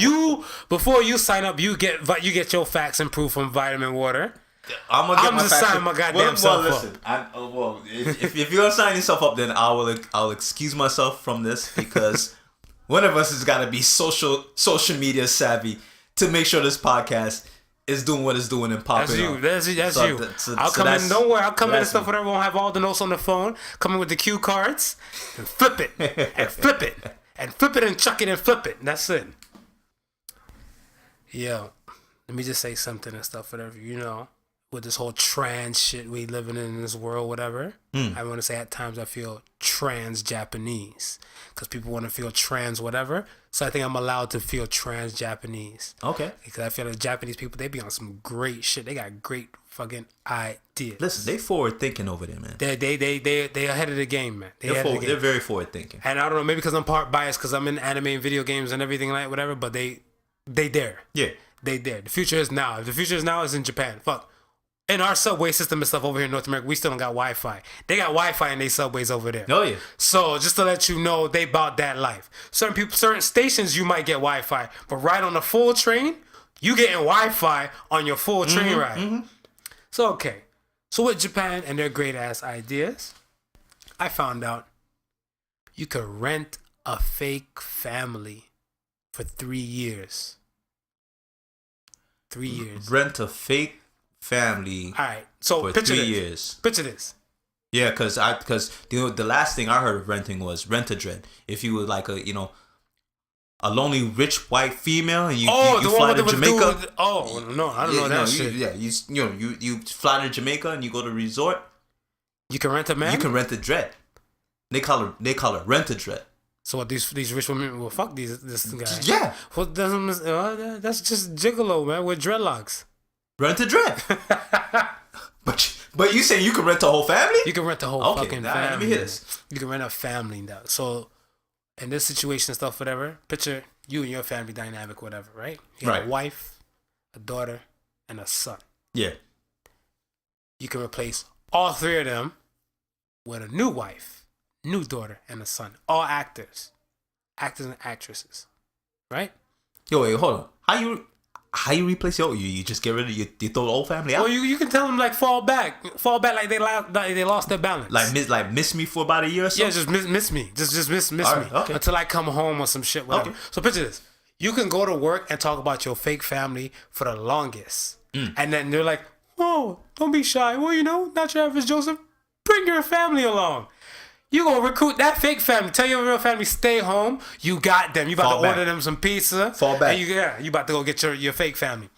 Before you sign up, you get your facts and proof from Vitamin Water. I'm just signing my goddamn self up. If you're gonna sign yourself up, then I'll excuse myself from this, because one of us has got to be social media savvy to make sure this podcast is doing what it's doing and popping up. That's you. I'll come in. Don't worry. I'll come in and stuff. Whatever. Won't have all the notes on the phone. Come in with the cue cards and flip it and flip it and flip it and chuck it and flip it. And that's it. Yo, let me just say something and stuff. Whatever, with this whole trans shit we living in this world, whatever. I want to say at times I feel trans Japanese, because people want to feel trans whatever. So I think I'm allowed to feel trans Japanese. Okay. Because I feel like Japanese people, they be on some great shit. They got great fucking ideas. Listen, they forward thinking over there, man. They ahead of the game, man. They're very forward thinking. And I don't know, maybe because I'm part biased because I'm in anime and video games and everything like whatever, but they there. Yeah. they there. The future is now. If the future is now, it's in Japan. Fuck. In our subway system and stuff over here in North America, we still don't got Wi-Fi. They got Wi-Fi in their subways over there. Oh yeah. So just to let you know, they about that life. Certain stations you might get Wi-Fi, but right on the full train, you getting Wi-Fi on your full train ride. So okay. So with Japan and their great ass ideas, I found out you could rent a fake family for 3 years. 3 years. Rent a fake family. All right. So for picture 3 this. years. Picture this. Yeah, because the last thing I heard of renting was rent-a-dread. If you were like a lonely rich white female and you fly to Jamaica. No, I don't know that shit. You fly to Jamaica and you go to a resort. You can rent a man. You can rent a dread. They call it rent-a-dread. So what these rich women will fuck this guy? Yeah. Well, that's just gigolo, man, with dreadlocks. Rent a dread. But you saying you can rent a whole family? You can rent a whole fucking family. Let me hear this. You can rent a family now. So in this situation, stuff, whatever. Picture you and your family dynamic, whatever, right? You got a wife, a daughter, and a son. Yeah. You can replace all three of them with a new wife, new daughter, and a son. All actors and actresses, right? Yo, wait, hold on. How you replace you just get rid of you throw the old family out? Well, you can tell them like fall back like they lost their balance. Like miss me for about a year or so. Yeah, just miss me, just miss me Okay. until I come home or some shit. Whatever. Okay. So picture this: you can go to work and talk about your fake family for the longest, and then they're like, "Oh, don't be shy. Well, not your average Joseph. Bring your family along." You gonna recruit that fake family. Tell your real family stay home. You got them. You about to order them some pizza. Fall back. And you about to go get your fake family.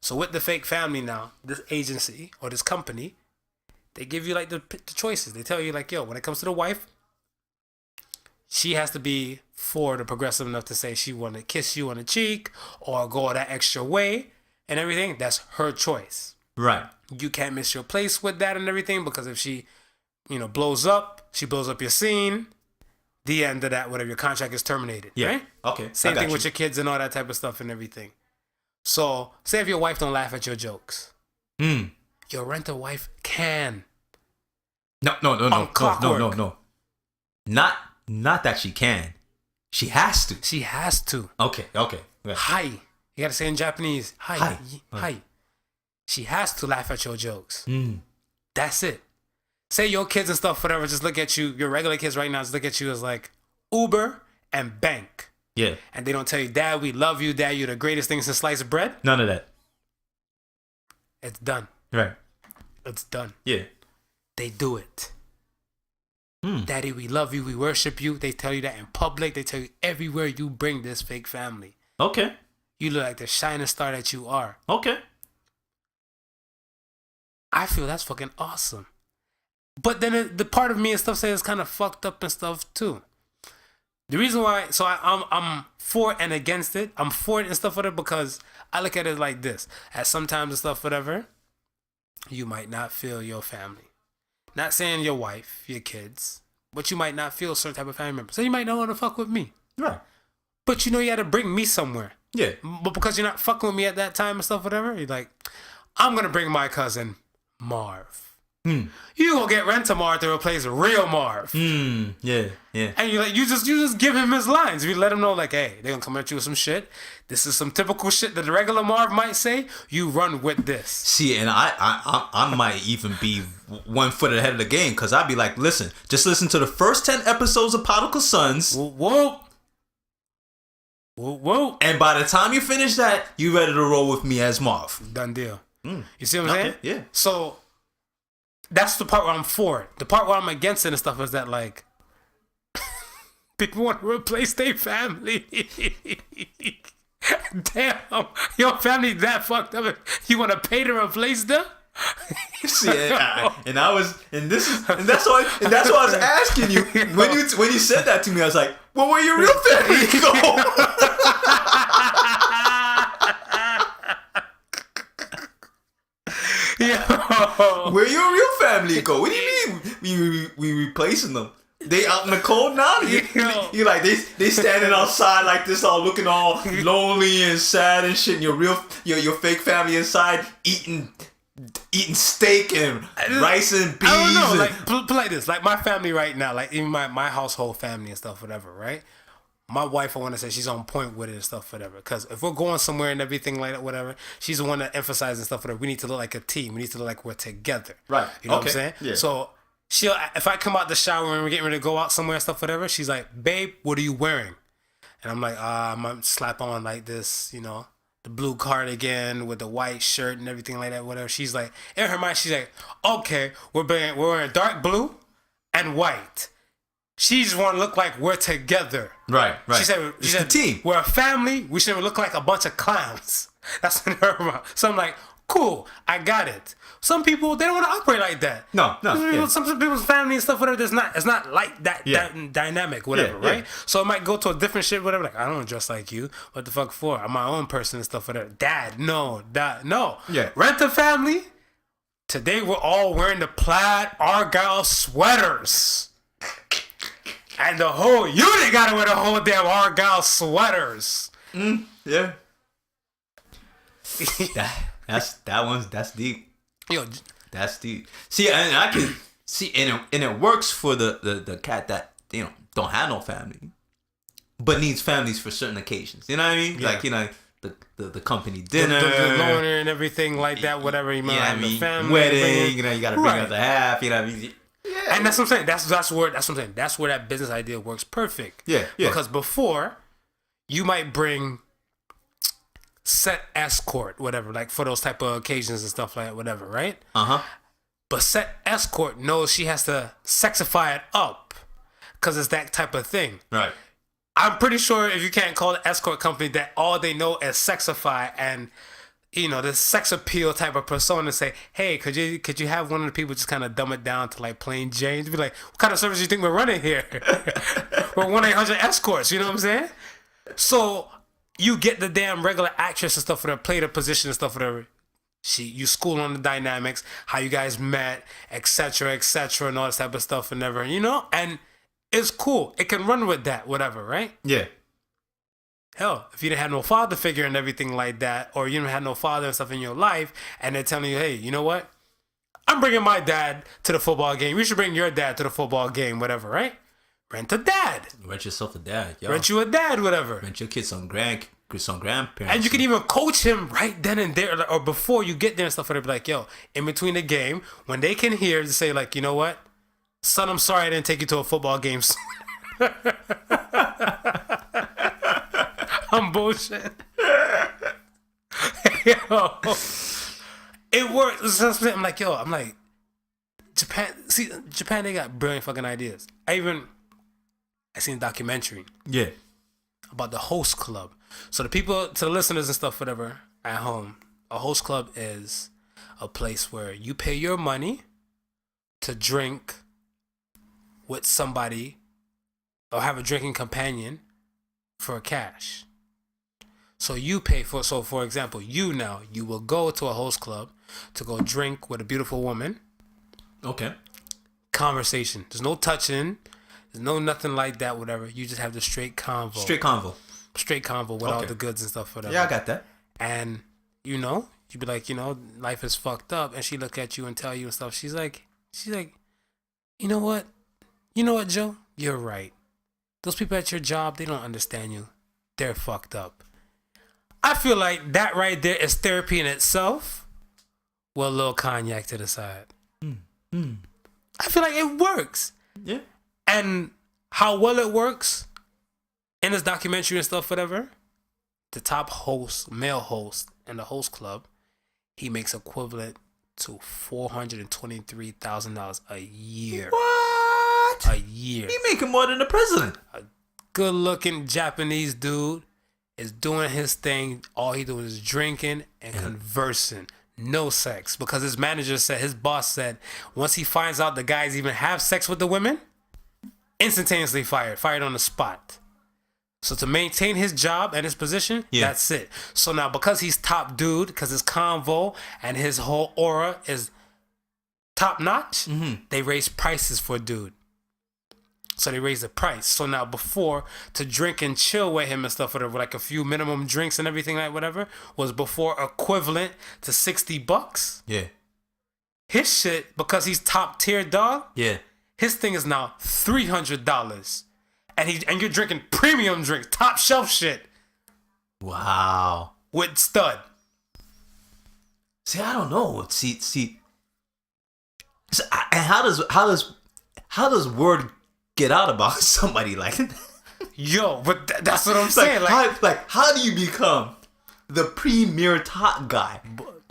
So with the fake family now, this agency or this company, they give you like the choices. They tell you like, yo, when it comes to the wife, she has to be forward or progressive enough to say she want to kiss you on the cheek or go that extra way and everything. That's her choice. Right. You can't miss your place with that and everything because if she blows up, she blows up your scene. The end of that, whatever, your contract is terminated. Yeah. Right? Okay. Same thing with your kids and all that type of stuff and everything. So, say if your wife don't laugh at your jokes. Your renter wife can. No. Not that she can. She has to. She has to. Okay. Yeah. Hi. You gotta say in Japanese. Hi. She has to laugh at your jokes. That's it. Say your kids and stuff, whatever, just look at you, your regular kids right now, just look at you as like Uber and bank. Yeah. And they don't tell you, Dad, we love you, Dad, you're the greatest thing since sliced bread. None of that. It's done. Right. It's done. Yeah. They do it. Daddy, we love you, we worship you. They tell you that in public. They tell you everywhere you bring this fake family. Okay. You look like the shining star that you are. Okay. I feel that's fucking awesome. But then the part of me and stuff says it's kind of fucked up and stuff too. The reason why, so I'm for and against it. I'm for it and stuff, whatever, because I look at it like this. At sometimes and stuff, whatever, you might not feel your family. Not saying your wife, your kids, but you might not feel a certain type of family member. So you might not want to fuck with me. Right. But you had to bring me somewhere. Yeah. But because you're not fucking with me at that time and stuff, whatever, you're like, I'm going to bring my cousin Marv. You gonna get Rentamar to replace real Marv. Yeah. And you just give him his lines. You let him know like, hey, they're gonna come at you with some shit. This is some typical shit that the regular Marv might say. You run with this. See, and I might even be 1 foot ahead of the game because I'd be like, just listen to the first 10 episodes of Podical Sons. Whoa. And by the time you finish that, you ready to roll with me as Marv. Done deal. You see what I'm saying? Yeah. So that's the part where I'm for it. The part where I'm against it and stuff is that like people want to replace their family. Damn, your family that fucked up. You want to pay to replace them? See, and that's why I was asking you when you said that to me. I was like, well, where your real family go? Yo. Where your real family go? What do you mean we replacing them? They out in the cold now. You like they standing outside like this, all looking all lonely and sad and shit. And your fake family inside eating steak and rice and beans. I don't know. Like put like this. Like my family right now. Like even my household family and stuff, whatever. Right. My wife, I want to say she's on point with it and stuff, whatever. Because if we're going somewhere and everything like that, whatever, she's the one that emphasizes stuff, whatever. We need to look like a team. We need to look like we're together. Right. You know what I'm saying? Yeah. So if I come out the shower and we're getting ready to go out somewhere and stuff, whatever, she's like, babe, what are you wearing? And I'm like, I'm gonna slap on like this, you know, the blue cardigan with the white shirt and everything like that, whatever. She's like, in her mind, she's like, okay, we're wearing dark blue and white. She just want to look like we're together. Right. She said, the team. We're a family. We shouldn't look like a bunch of clowns. That's in her mind. So I'm like, cool, I got it. Some people, they don't want to operate like that. No. Yeah. Some people's family and stuff, whatever, it's not like that, that dynamic, whatever, right? So it might go to a different shit, whatever. Like, I don't dress like you. What the fuck for? I'm my own person and stuff, whatever. Dad, no. Yeah. Rent a family. Today we're all wearing the plaid Argyle sweaters. And the whole unit gotta wear the whole damn Argyle sweaters. Yeah. That's deep. Yo, that's deep. See, and I can see, and it works for the cat that don't have no family, but needs families for certain occasions. You know what I mean? Yeah. Like the company dinner, the loner and everything like that. Whatever you might have, the family wedding. You gotta bring out the half. You know what I mean? Yeah. And that's what I'm saying. That's what I'm saying. That's where that business idea works perfect. Yeah. Because before, you might bring set escort, whatever, like for those type of occasions and stuff like that, whatever, right? But set escort knows she has to sexify it up because it's that type of thing. Right. I'm pretty sure if you can't call the escort company that all they know is sexify and the sex appeal type of persona, say, hey, could you have one of the people just kind of dumb it down to like plain Jane? Be like, what kind of service do you think we're running here? We're 1-800-ESCORTS, you know what I'm saying? So you get the damn regular actress and stuff for her, play the position and stuff for her. You school on the dynamics, how you guys met, etc., and all this type of stuff and never, and it's cool. It can run with that, whatever, right? Yeah. Hell, if you didn't have no father figure and everything like that, or you didn't have no father and stuff in your life, and they're telling you, hey, you know what? I'm bringing my dad to the football game. You should bring your dad to the football game, whatever, right? Rent a dad. Rent yourself a dad. Yo. Rent you a dad, whatever. Rent your kids some grandparents. And you can even coach him right then and there, or before you get there and stuff. Where they be like, yo, in between the game, when they can hear to say like, you know what, son, I'm sorry I didn't take you to a football game. I'm bullshit. Yo, it works. I'm like, Japan. See, Japan, they got brilliant fucking ideas. I seen a documentary. Yeah. About the host club. So to the listeners and stuff, whatever, at home, a host club is a place where you pay your money to drink with somebody or have a drinking companion for cash. So you pay for, for example, you will go to a host club to go drink with a beautiful woman. Okay. Conversation. There's no touching. There's no nothing like that, whatever. You just have the straight convo. Straight convo with all the goods and stuff, whatever. Yeah, I got that. And, you'd be like, life is fucked up. And she look at you and tell you and stuff. She's like, you know what? You know what, Joe? You're right. Those people at your job, they don't understand you. They're fucked up. I feel like that right there is therapy in itself with a little cognac to the side. I feel like it works. Yeah. And how well it works in this documentary and stuff, whatever, the top host, male host in the host club, he makes equivalent to $423,000 a year. What? A year. He making more than the president. A good-looking Japanese dude is doing his thing. All he doing is drinking and conversing. No sex. Because his manager said, his boss said, once he finds out the guys even have sex with the women, instantaneously fired on the spot. So to maintain his job and his position, that's it. So now because he's top dude, because his convo and his whole aura is top notch, they raise prices for dude. So they raised the price. So now before, to drink and chill with him and stuff, whatever, like a few minimum drinks and everything like whatever, was before equivalent to $60. Yeah. His shit, because he's top tier dog, Yeah. his thing is now $300. And you're drinking premium drinks, top shelf shit. Wow. With stud. See, I don't know. See. So, and how does word get out about somebody like that? Yo, but that's what I'm saying. How do you become the premier top guy?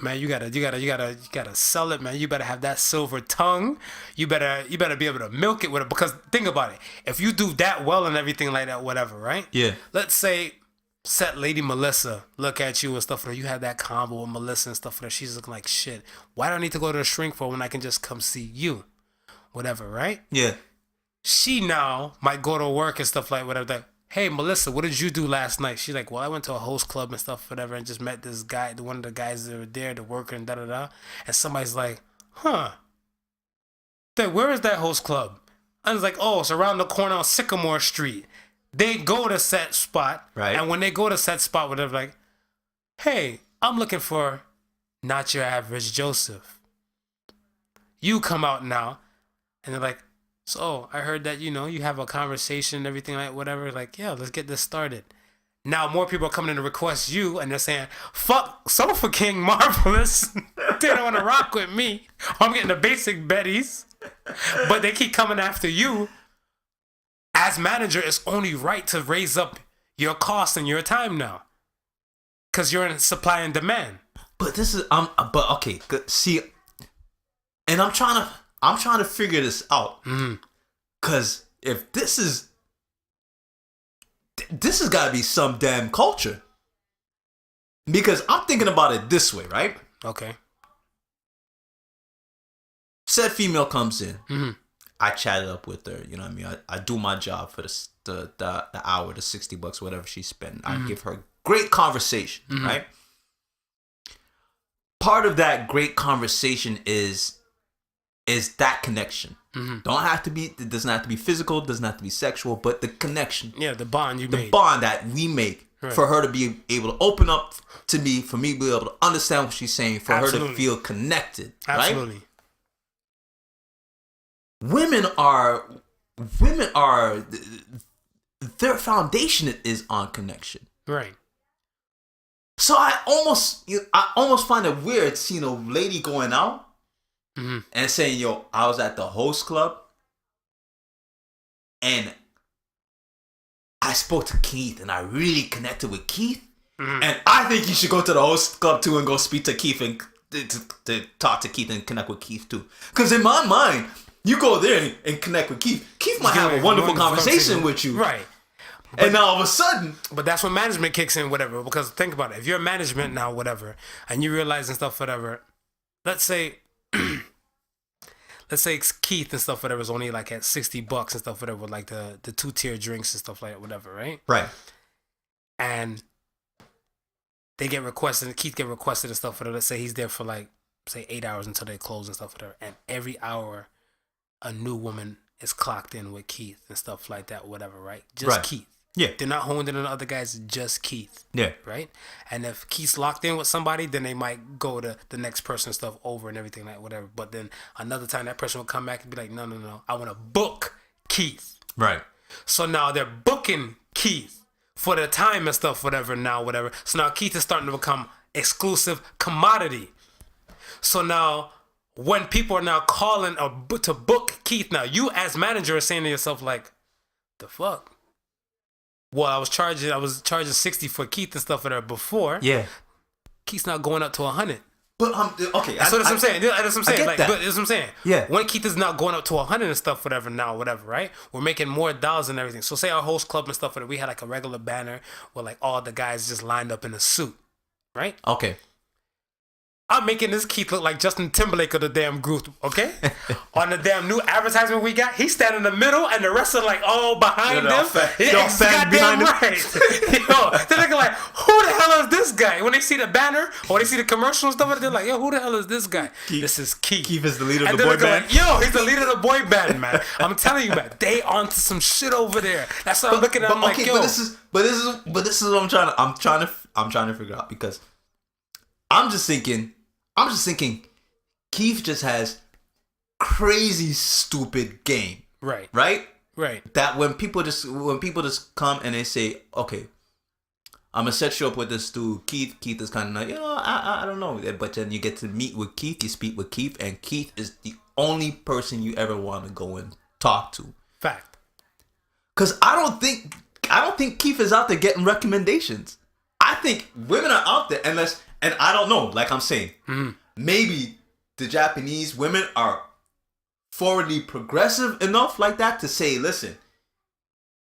Man, you gotta sell it, man. You better have that silver tongue. You better be able to milk it with it. Because think about it. If you do that well and everything like that, whatever, right? Yeah. Let's say set Lady Melissa look at you and stuff like that. You have that combo with Melissa and stuff like that. She's looking like shit. Why do I need to go to the shrink for when I can just come see you? Whatever, right? Yeah. She now might go to work and stuff like whatever. Like, hey, Melissa, what did you do last night? She's like, well, I went to a host club and stuff, whatever, and just met this guy, one of the guys that were there, the worker, and da-da-da. And somebody's like, huh, where is that host club? I was like, oh, it's around the corner on Sycamore Street. They go to set spot. Right. And when they go to set spot, whatever, like, hey, I'm looking for not your average Joseph. You come out now. And they're like, so I heard that, you have a conversation and everything like whatever. Like, yeah, let's get this started. Now more people are coming in to request you and they're saying, fuck Sofa King Marvelous. They don't want to rock with me. I'm getting the basic Betties. But they keep coming after you. As manager, it's only right to raise up your costs and your time now. Because you're in supply and demand. But this is but okay, good. See, and I'm trying to figure this out. Cause if this has got to be some damn culture. Because I'm thinking about it this way, right? Okay. Said female comes in. I chatted up with her. You know what I mean? I do my job for the hour, the $60, whatever she spent. I give her great conversation, right? Part of that great conversation is that connection. Don't have to be. It doesn't have to be physical. Doesn't have to be sexual. But the connection. Yeah, the bond the bond that we make for her to be able to open up to me, for me to be able to understand what she's saying, for her to feel connected. Absolutely. Right? Women are their foundation is on connection. Right. So I almost find it weird seeing a lady going out and saying, yo, I was at the host club and I spoke to Keith and I really connected with Keith. And I think you should go to the host club too and go speak to Keith and to talk to Keith and connect with Keith too. Because in my mind, you go there and connect with Keith. Keith might have a wonderful conversation with you. Right. And now all of a sudden... But that's when management kicks in, whatever. Because think about it. If you're management now, whatever, and you realize and stuff, whatever, let's say Keith and stuff, whatever, is only like at $60 and stuff, whatever, like the 2-tier drinks and stuff like that, whatever, right? Right. And they get requested, Keith get requested and stuff, whatever. Let's say he's there for like, say 8 hours until they close and stuff, whatever. And every hour, a new woman is clocked in with Keith and stuff like that, whatever, right? Just Keith. Yeah. They're not honed in on the other guys, just Keith. Yeah. Right? And if Keith's locked in with somebody, then they might go to the next person and stuff over and everything like whatever. But then another time that person will come back and be like, no, I want to book Keith. Right. So now they're booking Keith for the time and stuff, whatever, now, whatever. So now Keith is starting to become exclusive commodity. So now when people are now calling to book Keith now, you as manager are saying to yourself like, the fuck? Well, I was charging 60 for Keith and stuff for her before. Yeah. Keith's not going up to 100. But okay. That's what I'm saying. That's what I'm saying. I get like, that. but that's what I'm saying. Yeah. When Keith is not going up to 100 and stuff, whatever now, whatever, right? We're making more dollars and everything. So say our host club and stuff, we had like a regular banner where like all the guys just lined up in a suit, right? Okay. I'm making this Keith look like Justin Timberlake of the damn group, okay? On the damn new advertisement we got, he's standing in the middle and the rest are like all behind him. Goddamn right. Yo, they're looking like, who the hell is this guy? When they see the banner or they see the commercial and stuff, they're like, yo, who the hell is this guy? Keith, this is Keith. Keith is the leader of the boy band. Like, yo, he's the leader of the boy band, man. I'm telling you, man, they onto some shit over there. That's what I'm looking at. I'm like, yo. But this is what I'm trying to figure out, because I'm just thinking Keith just has crazy stupid game. Right. That when people just come and they say, okay, I'm gonna set you up with this dude, Keith. Keith is kind of like, I don't know. But then you get to meet with Keith, you speak with Keith, and Keith is the only person you ever want to go and talk to. Fact. Cause I don't think Keith is out there getting recommendations. I think women are out there and I don't know, like I'm saying, maybe the Japanese women are forwardly progressive enough like that to say, listen,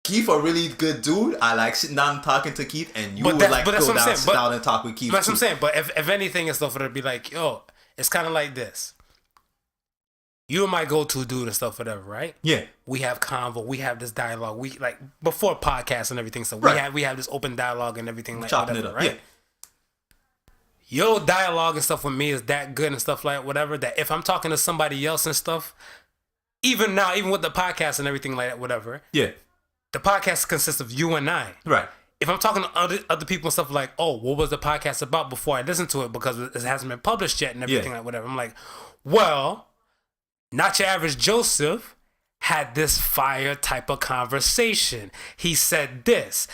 Keith a really good dude. I like sitting down and talking to Keith, and you would like to go down, sit down and talk with Keith. That's what I'm saying. But if anything and stuff, it'd be like, yo, it's kind of like this. You my go-to dude and stuff, whatever, right? Yeah. We have convo. We have this dialogue. We like before podcasts and everything. So we have this open dialogue and everything like chopping whatever, it up, right? yeah. Your dialogue and stuff with me is that good and stuff like whatever. That if I'm talking to somebody else and stuff, even now, even with the podcast and everything like that, whatever. Yeah. The podcast consists of you and I. Right. If I'm talking to other people and stuff like, oh, what was the podcast about before I listen to it because it hasn't been published yet and everything like whatever. I'm like, well, Not Your Average Joseph had this fire type of conversation. He said this.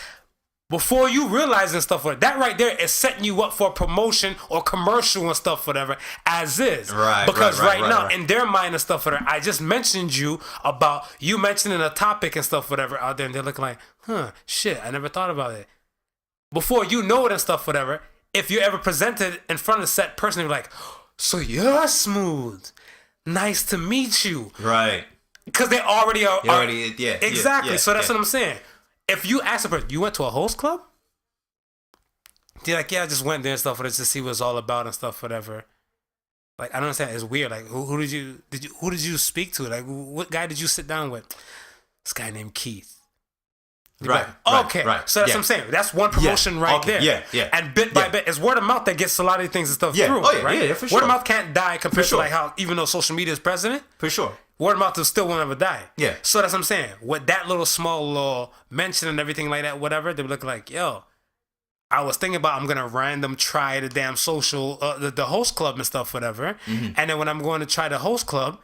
Before you realize and stuff like that right there is setting you up for promotion or commercial and stuff whatever as is. Right. Because right now in their mind and stuff whatever, I just mentioned you about you mentioning a topic and stuff whatever out there and they're looking like, shit, I never thought about it. Before you know it and stuff whatever, if you're ever presented in front of said person, you're like, so you're smooth. Nice to meet you. Right. Because they already are. Yeah. Exactly. Yeah, So that's what I'm saying. If you ask a person, you went to a host club? They're like, yeah, I just went there and stuff for this to see what it's all about and stuff, whatever. Like, I don't understand. It's weird. Like, who did you speak to? Like, what guy did you sit down with? This guy named Keith. Right. Okay. Right. So that's what I'm saying. That's one promotion there. Yeah. And bit by bit, it's word of mouth that gets a lot of these things and stuff through. Right? Yeah, for sure. Word of mouth can't die compared to like how, even though social media is president. For sure. Word of mouth will still won't ever die. Yeah. So that's what I'm saying. With that little small little mention and everything like that, whatever, they look like, yo, I was thinking about I'm gonna random try the damn social, the host club and stuff, whatever. Mm-hmm. And then when I'm going to try the host club,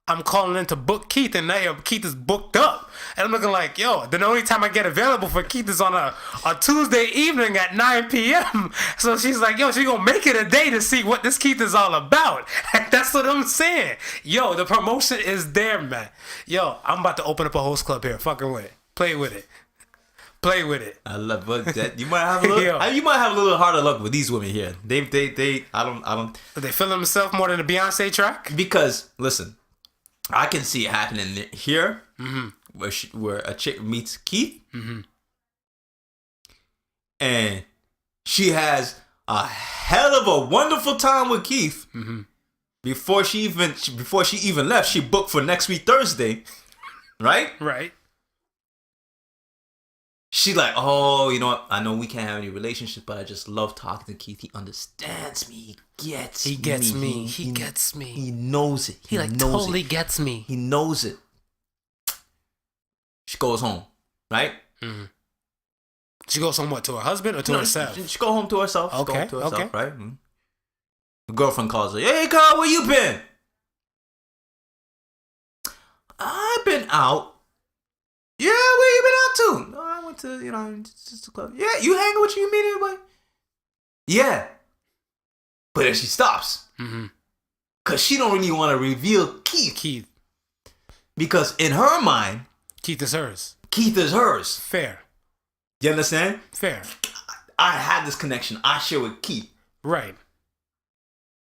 I'm calling in to book Keith, and now Keith is booked up. And I'm looking like, yo, the only time I get available for Keith is on a Tuesday evening at 9 p.m. So she's like, yo, she's going to make it a day to see what this Keith is all about. And that's what I'm saying. Yo, the promotion is there, man. Yo, I'm about to open up a host club here. Fucking with it. Play with it. I love that. You might have a little. You might have a little harder luck with these women here. They. I don't. Are they feeling themselves more than the Beyonce track? Because listen, I can see it happening here, where a chick meets Keith, and she has a hell of a wonderful time with Keith. Before she even left, she booked for next week Thursday, right? Right. She like, oh, you know what? I know we can't have any relationships, but I just love talking to Keith. He understands me. He gets me. He gets me. He knows it. He totally gets me. He knows it. She goes home, right? Mm-hmm. She goes home what, to her husband or to herself? She go home to herself. Okay. Right? The girlfriend calls her. Hey, Carl, where you been? I've been out. Yeah, where you been out to? No, I went to, just a club. Yeah, you hanging with you meet anybody? Yeah. But then she stops. Because she don't really want to reveal Keith. Because in her mind, Keith is hers. Fair. You understand? Fair. I had this connection I share with Keith. Right.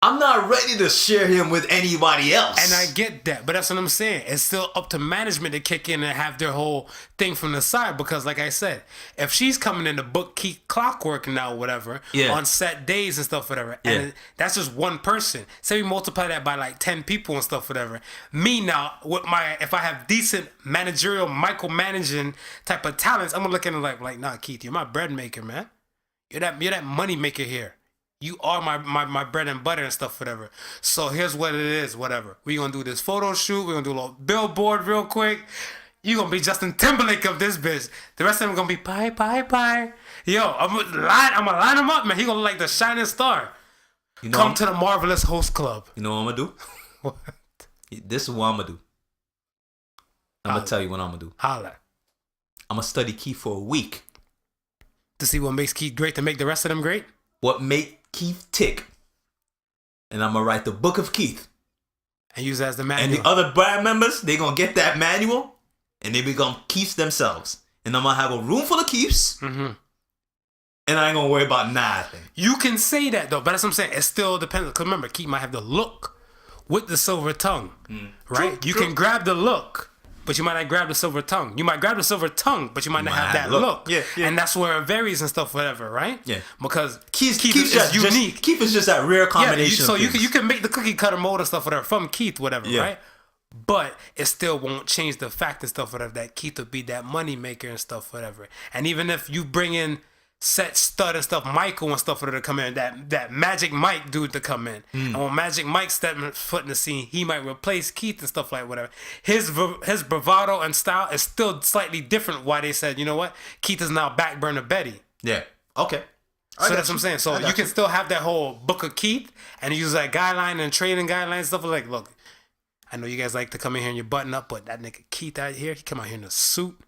I'm not ready to share him with anybody else. And I get that, but that's what I'm saying. It's still up to management to kick in and have their whole thing from the side. Because like I said, if she's coming in to book Keith Clockwork now, whatever, on set days and stuff, whatever, and that's just one person. Say we multiply that by like 10 people and stuff, whatever. Me now, with if I have decent managerial, micromanaging type of talents, I'm gonna look at it like, nah, Keith, you're my bread maker, man. You're that money maker here. You are my bread and butter and stuff, whatever. So here's what it is, whatever. We gonna do this photo shoot. We're gonna do a little billboard real quick. You gonna be Justin Timberlake of this bitch. The rest of them gonna be pie. Yo, I'm gonna line him up, man. He gonna look like the shining star. Come to the Marvelous Host Club. You know what I'm gonna do? What? This is what I'm gonna do. I'm gonna tell you what I'm gonna do. Holla. I'm gonna study Keith for a week. To see what makes Keith great to make the rest of them great? What make Keith tick. And I'm gonna write the book of Keith. And use it as the manual. And the other band members, they gonna get that manual and they become Keiths themselves. And I'm gonna have a room full of Keiths. Mm-hmm. And I ain't gonna worry about nothing. You can say that though, but that's what I'm saying. It still depends. Because remember, Keith might have the look with the silver tongue. Right? True, you can grab the look, but you might not grab the silver tongue. You might grab the silver tongue, but you might not have that look. Yeah. And that's where it varies and stuff, whatever, right? Yeah. Because Keith is unique. Keith is just that rare combination. Yeah, so you can make the cookie cutter mold and stuff, whatever, from Keith, whatever, right? But it still won't change the fact and stuff, whatever, that Keith will be that money maker and stuff, whatever. And even if you bring in Set Stud and stuff, Michael and stuff, whatever, to come in, that Magic Mike dude to come in. And when Magic Mike steps foot in the scene, he might replace Keith and stuff like whatever. His bravado and style is still slightly different. Why they said, you know what, Keith is now back burner Betty. Yeah. Okay. So that's what I'm saying. So you can still have that whole book of Keith and use that guideline and training guidelines and stuff like, look, I know you guys like to come in here and you button up, but that nigga Keith out here, he come out here in a suit.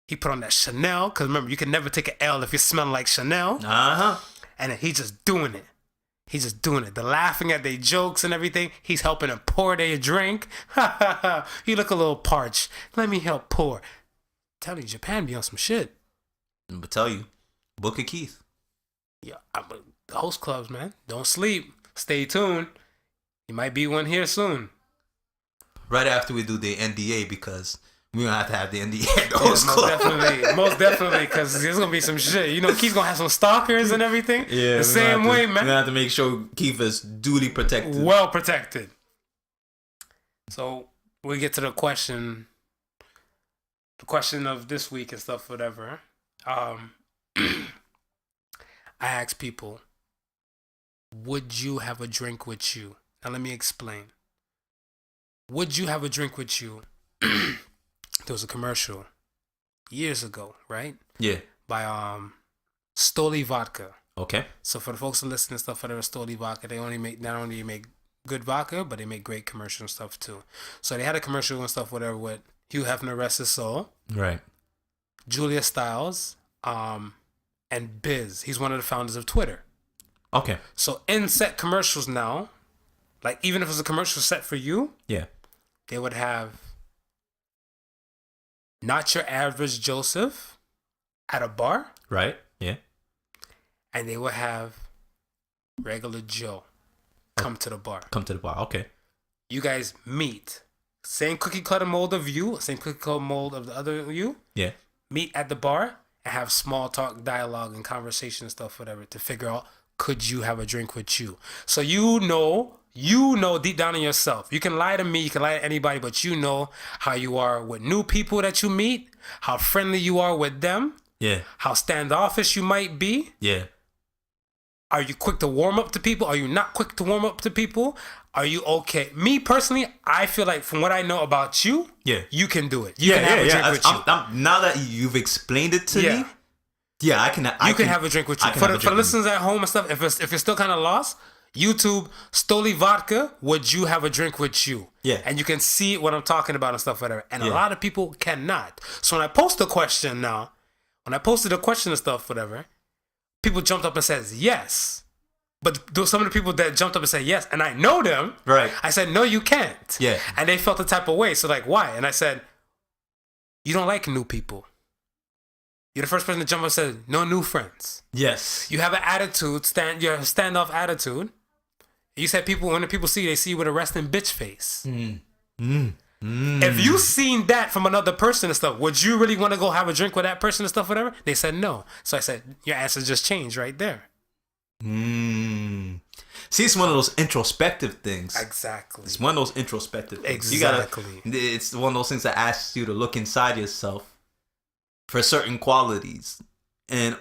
He put on that Chanel, because remember, you can never take an L if you're smelling like Chanel. And then he's just doing it. He's just doing it. They're laughing at their jokes and everything. He's helping them pour their drink. He look a little parched. Let me help pour. Tell you, Japan be on some shit. I'm gonna tell you, book of Keith. Yeah, the host clubs, man. Don't sleep. Stay tuned. You might be one here soon. Right after we do the NDA, because we're going to have the NDA at the host club. Most definitely, because there's going to be some shit. You know, Keith's going to have some stalkers and everything. Yeah. The same way, man. We're going to have to make sure Keith is duly protected. Well protected. So, we get to the question of this week and stuff, whatever. I ask people, would you have a drink with you? Now, let me explain. Would you have a drink with you? There was a commercial years ago, right? Yeah. By Stoli Vodka. Okay. So for the folks that listen to stuff for the Stoli Vodka, they not only make good vodka, but they make great commercial and stuff too. So they had a commercial and stuff, whatever, with Hugh Hefner, rest his soul. Right. Julia Stiles, and Biz. He's one of the founders of Twitter. Okay. So in set commercials now, like even if it's a commercial set for you, yeah, they would have Not Your Average Joseph at a bar. Right, yeah. And they would have Regular Joe come to the bar. Come to the bar, okay. You guys meet. Same cookie cutter mold of you, same cookie cutter mold of the other you. Yeah. Meet at the bar and have small talk, dialogue, and conversation and stuff, whatever, to figure out, could you have a drink with you? So you know deep down in yourself. You can lie to me, you can lie to anybody, but you know how you are with new people that you meet, how friendly you are with them, yeah, how standoffish you might be. Yeah. Are you quick to warm up to people? Are you not quick to warm up to people? Are you okay? Me personally, I feel like from what I know about you, yeah, you can do it. You can have a drink with you. Now that you've explained it to me, yeah, I can. You can have a drink with you. For the listeners at home and stuff, if you're still kind of lost, YouTube Stoli Vodka, would you have a drink with you? Yeah. And you can see what I'm talking about and stuff, whatever. And a lot of people cannot. So when I post a question now, when I posted a question and stuff, whatever, people jumped up and says yes. But some of the people that jumped up and said yes, and I know them, right? I said, no, you can't. Yeah. And they felt the type of way. So like, why? And I said, you don't like new people. You're the first person to jump up and said, no new friends. Yes. You have an attitude, you have a standoff attitude. You said when people see you, they see you with a resting bitch face. If you seen that from another person and stuff, would you really want to go have a drink with that person and stuff, whatever? They said no. So I said, your answer just changed right there. See, it's one of those introspective things. Exactly. It's one of those introspective things. Exactly. It's one of those things that asks you to look inside yourself for certain qualities. And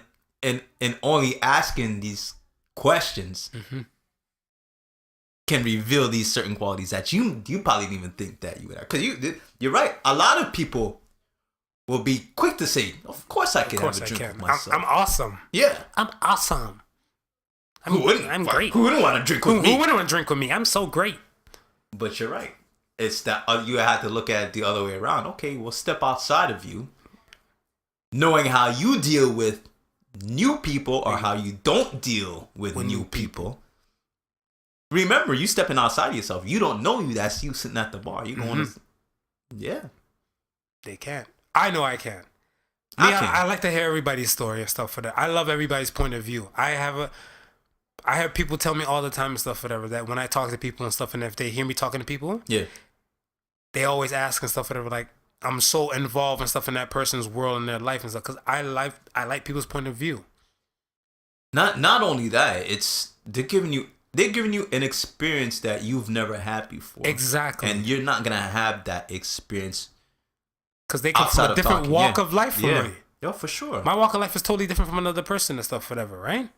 only asking these questions can reveal these certain qualities that you probably didn't even think that you would have. Because you're right. A lot of people will be quick to say, of course I can have a drink with myself. I'm awesome. Yeah. I'm awesome. Who wouldn't? I'm great. Who wouldn't want to drink with me? Who wouldn't want to drink with me? I'm so great. But you're right. It's that you have to look at it the other way around. Okay, well, step outside of you. Knowing how you deal with new people or how you don't deal with new people. Remember, you stepping outside of yourself. You don't know you. That's you sitting at the bar. You going to... Yeah. They can't. I know I can. I like to hear everybody's story and stuff for that. I love everybody's point of view. I have people tell me all the time and stuff, whatever, that when I talk to people and stuff, and if they hear me talking to people, they always ask and stuff, whatever, like, I'm so involved and stuff in that person's world and their life and stuff, because I like people's point of view. Not only that, it's they're giving you an experience that you've never had before. Exactly. And you're not gonna have that experience because they come from a different walk of life from me. Yeah, for sure. My walk of life is totally different from another person and stuff, whatever, right?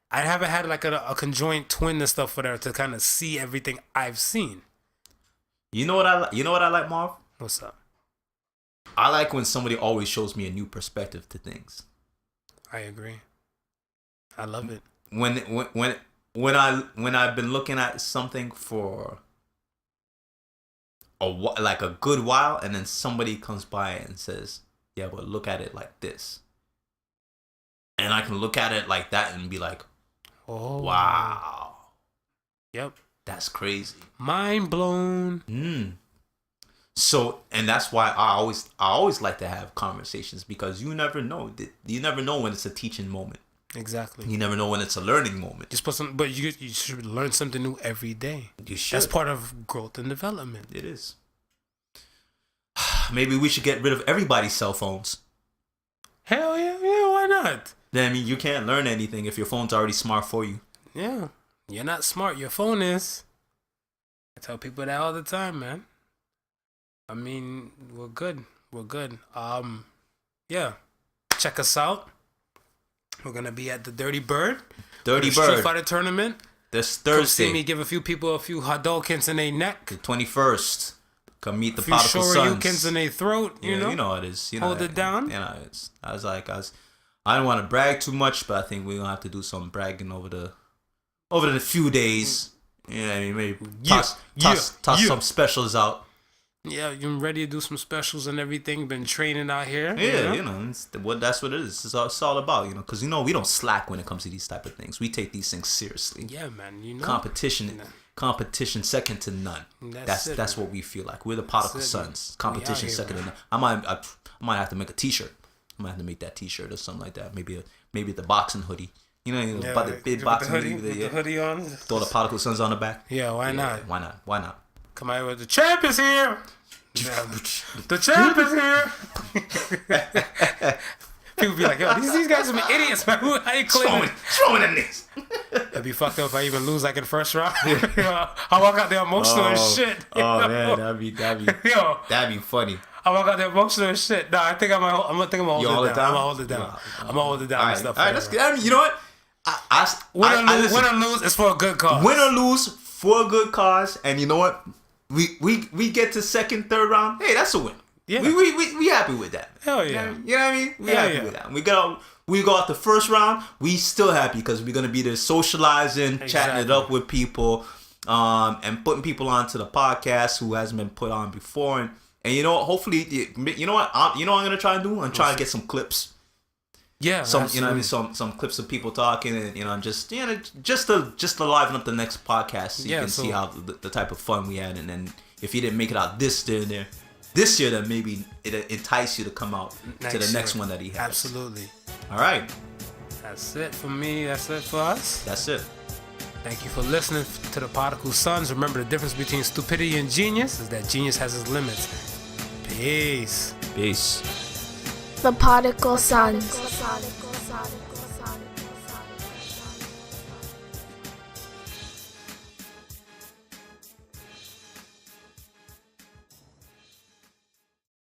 I haven't had like a conjoined twin and stuff, whatever, to kind of see everything I've seen. You know what I like, Marv? What's up? I like when somebody always shows me a new perspective to things. I agree. I love it. When I've been looking at something for like a good while, and then somebody comes by and says, "Yeah, but look at it like this," and I can look at it like that and be like, "Oh, wow, yep, that's crazy, mind blown." So, and that's why I always like to have conversations, because you never know. You never know when it's a teaching moment. Exactly. You never know when it's a learning moment. You're supposed to, but you should learn something new every day. You should. That's part of growth and development. It is. Maybe we should get rid of everybody's cell phones. Hell yeah, why not? Then, I mean, you can't learn anything if your phone's already smart for you. Yeah, you're not smart. Your phone is. I tell people that all the time, man. I mean, we're good. Yeah. Check us out. We're gonna be at the Dirty Bird. Street Fighter tournament. This Thursday. Come see me give a few people a few Hadoukens in their neck. The 21st. Come meet the Podical Sons. A few Shoryukens in their throat. You know how it is. Hold it down. You know, I don't want to brag too much, but I think we're gonna have to do some bragging over the few days. Yeah, I mean, maybe toss some specials out. Yeah, you're ready to do some specials and everything. Been training out here. Yeah, that's what it is. It's all about, because we don't slack when it comes to these type of things. We take these things seriously. Yeah, man. Competition second to none. That's what we feel like. We're the Podical Sons. Competition second to none. I might have to make a T-shirt. I might have to make that T-shirt or something like that. Maybe the boxing hoodie. About the big boxing hoodie. With the hoodie on. Throw the Podical Sons on the back. Yeah, why not? Why not? Come out with the champ is here. The champ is here. People be like, yo, these guys are idiots, man. How you claiming? Throwing in this. It'd be fucked up if I even lose like in the first round. I walk out there emotional and shit. Oh man, that'd be funny. I walk out there emotional and shit. No, I think I'm gonna hold it down. I'm gonna hold it down. I'm gonna hold it down and stuff. All right, that's good. I mean, you know what? Win or lose, it's for a good cause. Win or lose for a good cause, and you know what? We get to second, third round. Hey, that's a win. Yeah, we happy with that. Hell yeah. You know what I mean? We happy with that. We go out the first round. We still happy because we're gonna be there socializing, chatting it up with people, and putting people onto the podcast who hasn't been put on before. And you know what? Hopefully, you know what I'm gonna try to do? I'm trying to get some clips. Yeah, some some clips of people talking, and just to liven up the next podcast, so you can see how the type of fun we had, and then if you didn't make it out this year, then maybe it entice you to come out to the next one that he has. Absolutely. All right. That's it for me. That's it for us. That's it. Thank you for listening to the Podical Sons. Remember, the difference between stupidity and genius is that genius has its limits. Peace. Peace. The Podical Sons.